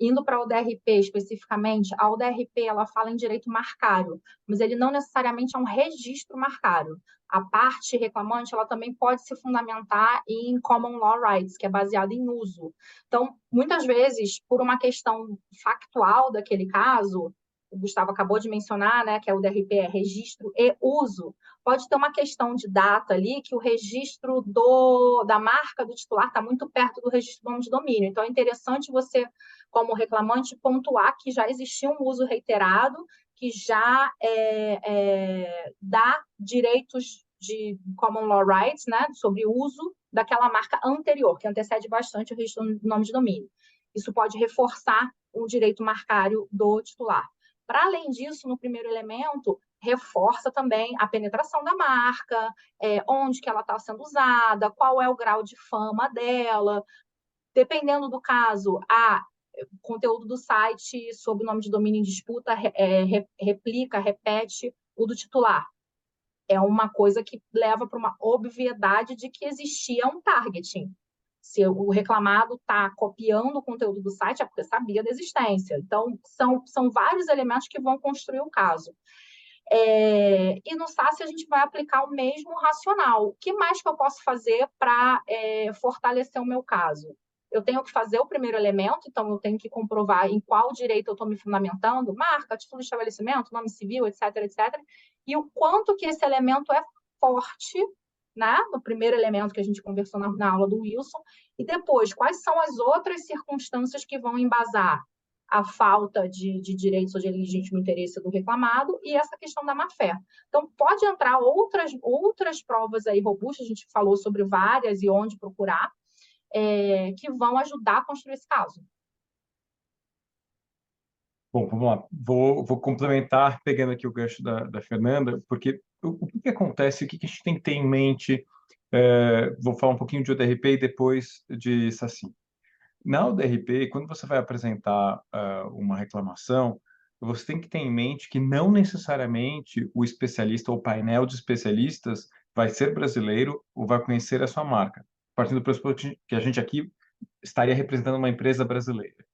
indo para a UDRP especificamente, a UDRP ela fala em direito marcário, mas ele não necessariamente é um registro marcário. A parte reclamante ela também pode se fundamentar em common law rights, que é baseado em uso. Então, muitas vezes, por uma questão factual daquele caso, o Gustavo acabou de mencionar, né, que a UDRP é registro e uso, pode ter uma questão de data ali que o registro da marca do titular está muito perto do registro do nome de domínio. Então, é interessante você, como reclamante, pontuar que já existia um uso reiterado, que já dá direitos de common law rights, né, sobre o uso daquela marca anterior, que antecede bastante o registro do nome de domínio. Isso pode reforçar o direito marcário do titular. Para além disso, no primeiro elemento, reforça também a penetração da marca, onde que ela está sendo usada, qual é o grau de fama dela. Dependendo do caso, o conteúdo do site sob o nome de domínio em disputa replica, repete o do titular. É uma coisa que leva para uma obviedade de que existia um targeting. Se o reclamado está copiando o conteúdo do site, é porque sabia da existência. Então, são vários elementos que vão construir o caso. E no SASS a gente vai aplicar o mesmo racional. O que mais que eu posso fazer para fortalecer o meu caso? Eu tenho que fazer o primeiro elemento, então eu tenho que comprovar em qual direito eu estou me fundamentando, marca, título de estabelecimento, nome civil, etc., etc., e o quanto que esse elemento é forte, né? No primeiro elemento que a gente conversou na aula do Wilson, e depois, quais são as outras circunstâncias que vão embasar a falta de direitos ou de legítimo interesse do reclamado e essa questão da má-fé. Então, pode entrar outras provas aí robustas, a gente falou sobre várias e onde procurar, que vão ajudar a construir esse caso. Bom, vamos lá. Vou complementar, pegando aqui o gancho da Fernanda, porque o que acontece, o que a gente tem que ter em mente, vou falar um pouquinho de ODRP e depois de SASSI. Na ODRP, quando você vai apresentar uma reclamação, você tem que ter em mente que não necessariamente o especialista ou o painel de especialistas vai ser brasileiro ou vai conhecer a sua marca, partindo do pressuposto que a gente aqui estaria representando uma empresa brasileira.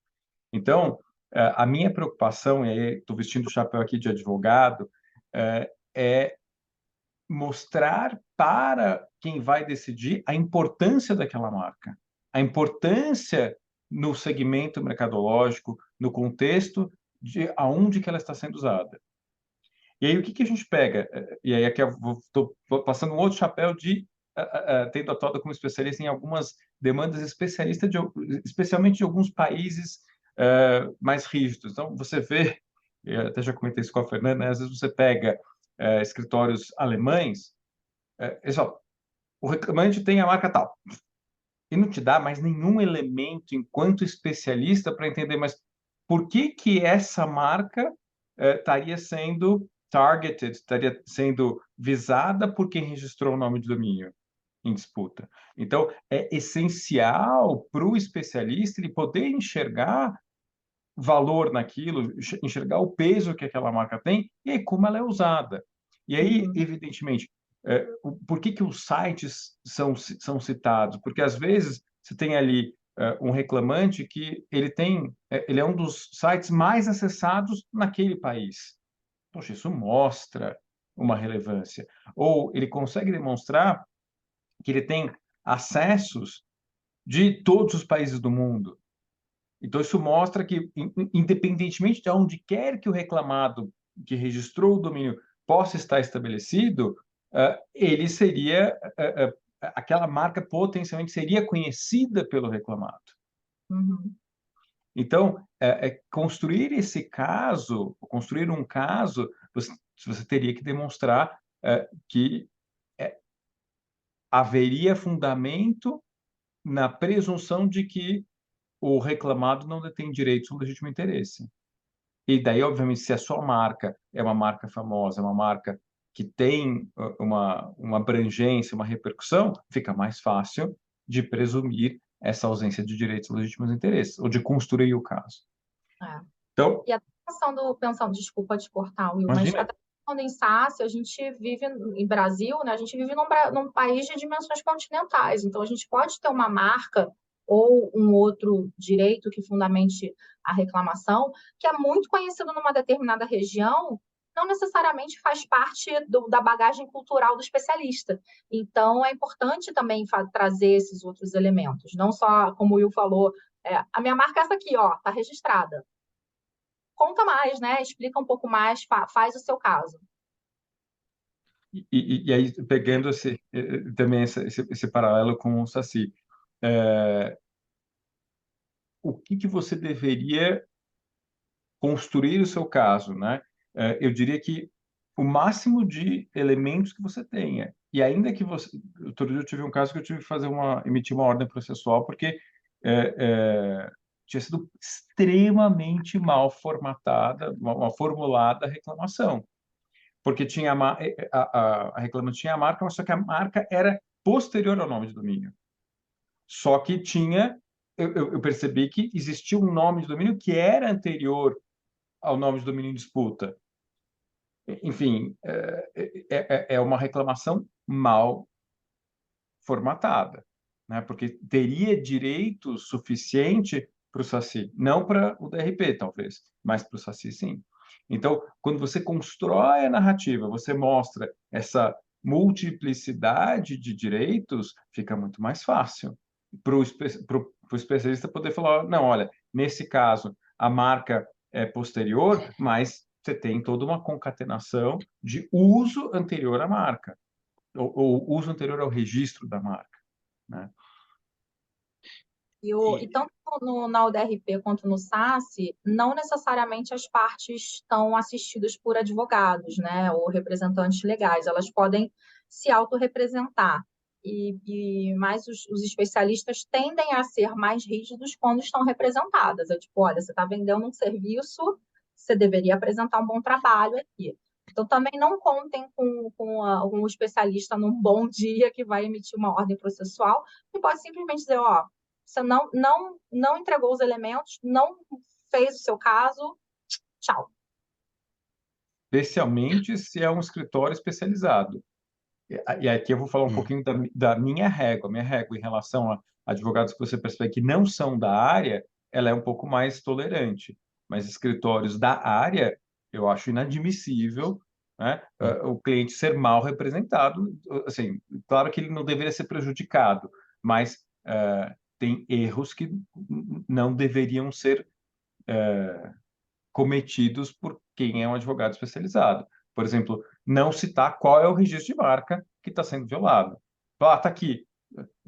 Então, a minha preocupação, e aí estou vestindo o chapéu aqui de advogado, é mostrar para quem vai decidir a importância daquela marca, a importância no segmento mercadológico, no contexto de aonde que ela está sendo usada. E aí o que a gente pega? E aí aqui eu estou passando um outro chapéu de tendo atuado como especialista em algumas demandas especialmente de alguns países mais rígidos. Então você vê, eu até já comentei isso com a Fernanda, né? Às vezes você pega escritórios alemães, o reclamante tem a marca tal, e não te dá mais nenhum elemento enquanto especialista para entender, mas por que essa marca estaria sendo targeted, estaria sendo visada por quem registrou o nome de domínio em disputa. Então, é essencial para o especialista ele poder enxergar valor naquilo, enxergar o peso que aquela marca tem e aí, como ela é usada. E aí, evidentemente, por que os sites são citados? Porque, às vezes, você tem ali um reclamante que ele é um dos sites mais acessados naquele país. Poxa, isso mostra uma relevância. Ou ele consegue demonstrar que ele tem acessos de todos os países do mundo. Então, isso mostra que, independentemente de onde quer que o reclamado que registrou o domínio possa estar estabelecido, ele seria, aquela marca potencialmente seria conhecida pelo reclamado. Uhum. Então, construir um caso, você teria que demonstrar que haveria fundamento na presunção de que o reclamado não detém direitos ou legítimo interesse. E daí, obviamente, se a sua marca é uma marca famosa, é uma marca que tem uma abrangência, uma repercussão, fica mais fácil de presumir essa ausência de direitos ou legítimos interesses, ou de construir o caso. Então, e até pensando, desculpa te cortar, Will, mas imagina. até pensando em SASS, a gente vive em Brasil, né? A gente vive num país de dimensões continentais, então a gente pode ter uma marca ou um outro direito que fundamente a reclamação, que é muito conhecido numa determinada região, não necessariamente faz parte da bagagem cultural do especialista. Então, é importante também trazer esses outros elementos, não só, como o Will falou, a minha marca é essa aqui, ó, está registrada. Conta mais, né? Explica um pouco mais, faz o seu caso. E aí, pegando também esse paralelo com o SASSI, o que você deveria construir o seu caso, né? Eu diria que o máximo de elementos que você tenha, e ainda que você... Outro dia eu tive um caso que eu tive que emitir uma ordem processual porque tinha sido extremamente mal formatada, mal formulada a reclamação. Porque tinha a reclamante tinha a marca, mas só que a marca era posterior ao nome de domínio. Só que eu percebi que existia um nome de domínio que era anterior ao nome de domínio em disputa. Enfim, é uma reclamação mal formatada. né? Porque teria direito suficiente para o SACI, não para o DRP, talvez, mas para o SACI, sim. Então, quando você constrói a narrativa, você mostra essa multiplicidade de direitos, fica muito mais fácil para o especialista poder falar, não, olha, nesse caso, a marca é posterior, mas você tem toda uma concatenação de uso anterior à marca, ou uso anterior ao registro da marca, né? E tanto na UDRP quanto no SASSI, não necessariamente as partes estão assistidas por advogados, né, ou representantes legais, elas podem se autorrepresentar. Mas os especialistas tendem a ser mais rígidos quando estão representadas. É tipo, olha, você está vendendo um serviço, você deveria apresentar um bom trabalho aqui. Então, também não contem com um especialista num bom dia que vai emitir uma ordem processual, e pode simplesmente dizer, ó, você não entregou os elementos, não fez o seu caso, tchau. Especialmente se é um escritório especializado. E aqui eu vou falar um pouquinho da minha régua. Minha régua em relação a advogados que você percebe que não são da área, ela é um pouco mais tolerante. Mas escritórios da área, eu acho inadmissível, né, o cliente ser mal representado. Assim, claro que ele não deveria ser prejudicado, mas tem erros que não deveriam ser cometidos por quem é um advogado especializado. Por exemplo, não citar qual é o registro de marca que está sendo violado. Ah, está aqui.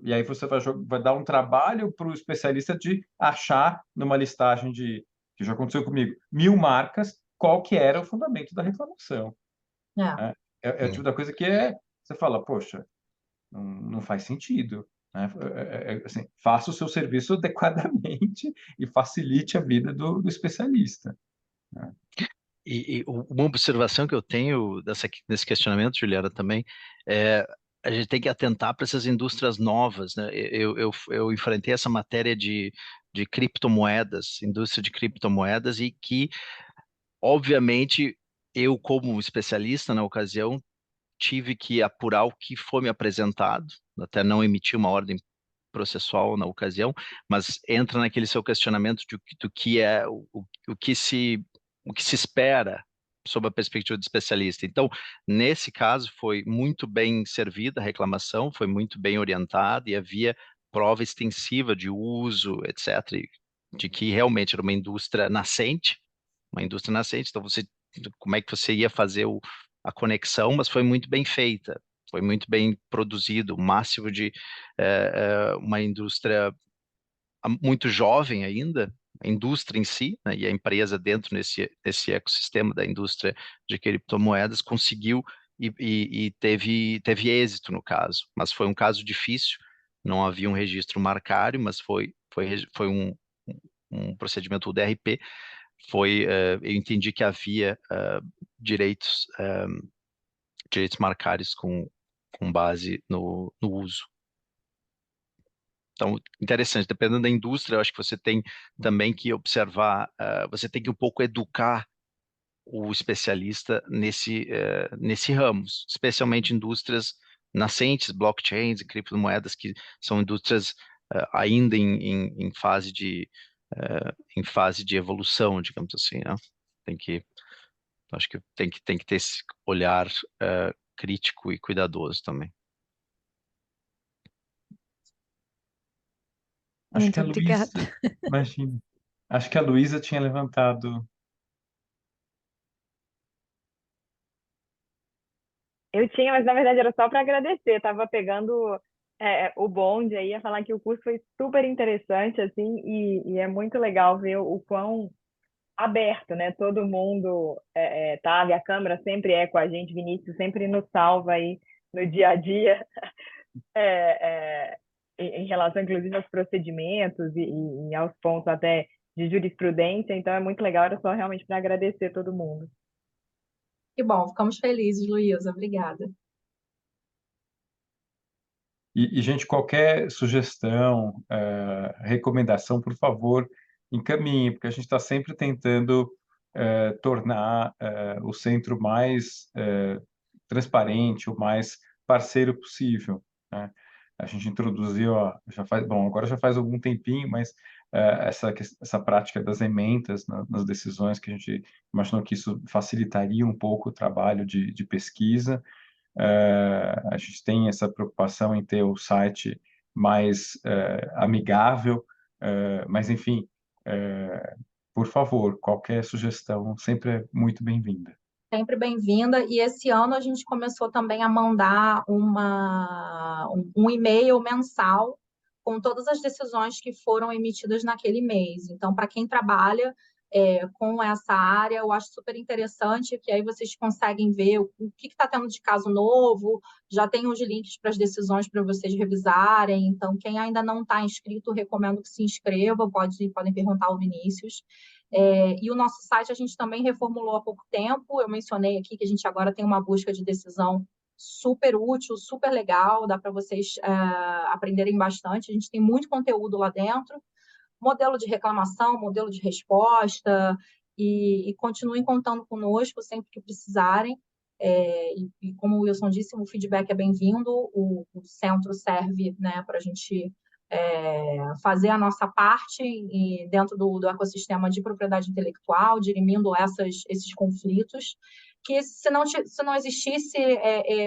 E aí você vai dar um trabalho para o especialista de achar numa listagem que já aconteceu comigo, 1000 marcas, qual que era o fundamento da reclamação. Né? É o tipo da coisa que você fala, poxa, não faz sentido. Né? Assim, faça o seu serviço adequadamente e facilite a vida do especialista. Né? E uma observação que eu tenho desse questionamento, Juliana, também, é a gente tem que atentar para essas indústrias novas, né? Eu enfrentei essa matéria de criptomoedas, indústria de criptomoedas, e que, obviamente, eu, como especialista na ocasião, tive que apurar o que foi me apresentado, até não emitir uma ordem processual na ocasião, mas entra naquele seu questionamento do que é o que se espera sob a perspectiva do especialista. Então, nesse caso, foi muito bem servida a reclamação, foi muito bem orientada e havia prova extensiva de uso, etc., de que realmente era uma indústria nascente, então como é que você ia fazer a conexão, mas foi muito bem feita, foi muito bem produzido, o máximo de uma indústria muito jovem ainda, a indústria em si, né, e a empresa dentro nesse ecossistema da indústria de criptomoedas conseguiu e teve êxito no caso, mas foi um caso difícil, não havia um registro marcário, mas foi um procedimento DRP, eu entendi que havia direitos marcários com base no uso. Então, interessante, dependendo da indústria, eu acho que você tem também que observar, você tem que um pouco educar o especialista nesse ramo, especialmente indústrias nascentes, blockchains e criptomoedas, que são indústrias ainda em fase de evolução, digamos assim, né? Acho que tem que ter esse olhar crítico e cuidadoso também. Acho Muito que a obrigada. Luísa, imagina, acho que a Luísa tinha levantado. Eu tinha, mas na verdade era só para agradecer. Estava pegando o bonde aí, ia falar que o curso foi super interessante, assim, e é muito legal ver o quão aberto, né? Todo mundo tava, e a Câmara sempre é com a gente, Vinícius sempre nos salva aí no dia a dia, em relação, inclusive, aos procedimentos e aos pontos até de jurisprudência. Então é muito legal, era só realmente para agradecer todo mundo. Que bom, ficamos felizes, Luísa. Obrigada. Gente, qualquer sugestão, recomendação, por favor, encaminhe, porque a gente está sempre tentando tornar o centro mais transparente, o mais parceiro possível, né? A gente introduziu, agora já faz algum tempinho, mas essa prática das ementas nas decisões, que a gente imaginou que isso facilitaria um pouco o trabalho de pesquisa. A gente tem essa preocupação em ter o site mais amigável, mas, enfim, por favor, qualquer sugestão sempre é muito bem-vinda. Sempre bem-vinda. E esse ano a gente começou também a mandar um e-mail mensal com todas as decisões que foram emitidas naquele mês. Então, para quem trabalha com essa área, eu acho super interessante, que aí vocês conseguem ver o que está tendo de caso novo, já tem os links para as decisões para vocês revisarem. Então, quem ainda não está inscrito, recomendo que se inscreva, podem perguntar ao Vinícius. E o nosso site a gente também reformulou há pouco tempo. Eu mencionei aqui que a gente agora tem uma busca de decisão super útil, super legal, dá para vocês aprenderem bastante. A gente tem muito conteúdo lá dentro, modelo de reclamação, modelo de resposta, e continuem contando conosco sempre que precisarem. E como o Wilson disse, o feedback é bem-vindo, o centro serve, né, para a gente fazer a nossa parte dentro do ecossistema de propriedade intelectual, dirimindo esses conflitos, que se não existisse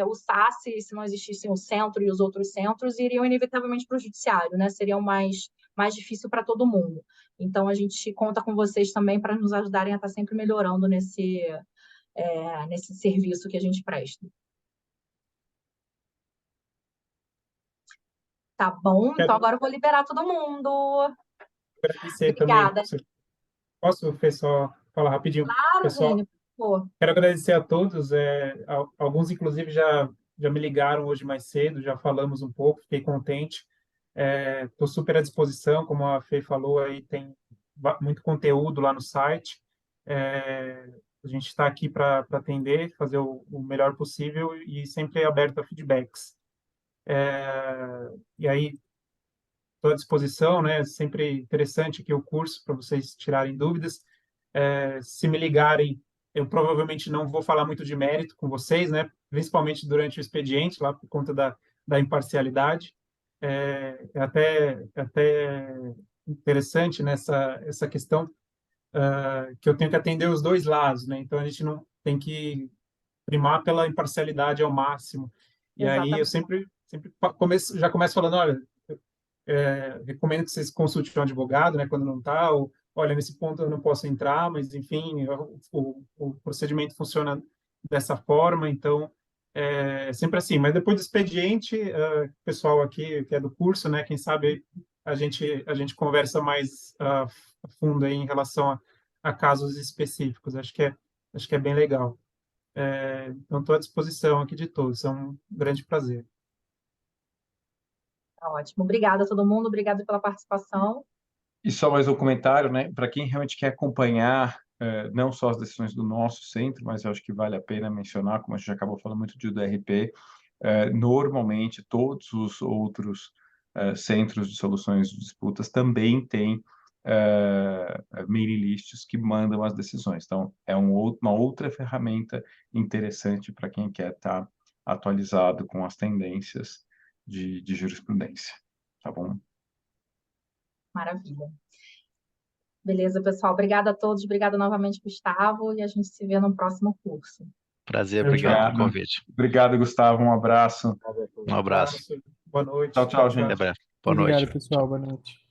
o SASSI, se não existissem o centro e os outros centros, iriam inevitavelmente para o judiciário, né? Seriam mais difícil para todo mundo. Então, a gente conta com vocês também para nos ajudarem a estar sempre melhorando nesse serviço que a gente presta. Tá bom? Então, agora eu vou liberar todo mundo. Agradecer Obrigada. também. Posso, Fê, só falar rapidinho? Claro, Pessoal, Vini, por favor. quero agradecer a todos. Alguns, inclusive, já me ligaram hoje mais cedo, já falamos um pouco, fiquei contente. Estou super à disposição, como a Fê falou, aí tem muito conteúdo lá no site. A gente está aqui para atender, fazer o melhor possível e sempre aberto a feedbacks. E aí, estou à disposição, né? Sempre interessante aqui o curso para vocês tirarem dúvidas. Se me ligarem, eu provavelmente não vou falar muito de mérito com vocês, né? Principalmente durante o expediente, lá por conta da imparcialidade. Até interessante essa questão que eu tenho que atender os dois lados, né? Então a gente não tem que primar pela imparcialidade ao máximo. E aí eu sempre já começo falando, olha, recomendo que vocês consultem um advogado, né, quando não está, ou olha, nesse ponto eu não posso entrar, mas enfim, o procedimento funciona dessa forma, então sempre assim. Mas depois do expediente, o pessoal aqui que é do curso, né, quem sabe a gente conversa mais a fundo aí em relação a casos específicos. Acho que é bem legal. Então, estou à disposição aqui de todos. É um grande prazer. Tá ótimo. Obrigada a todo mundo, obrigada pela participação. E só mais um comentário, né? Para quem realmente quer acompanhar não só as decisões do nosso centro, mas eu acho que vale a pena mencionar, como a gente acabou falando muito de UDRP, normalmente todos os outros centros de soluções de disputas também têm mailing lists que mandam as decisões. Então, é uma outra ferramenta interessante para quem quer estar atualizado com as tendências de jurisprudência. Tá bom? Maravilha. Beleza, pessoal. Obrigada a todos. Obrigada novamente, Gustavo. E a gente se vê no próximo curso. Prazer, obrigado pelo convite. Obrigado, Gustavo. Um abraço. Um abraço. Boa noite. Tchau, gente. Até breve. Boa noite. Obrigado, pessoal. Boa noite.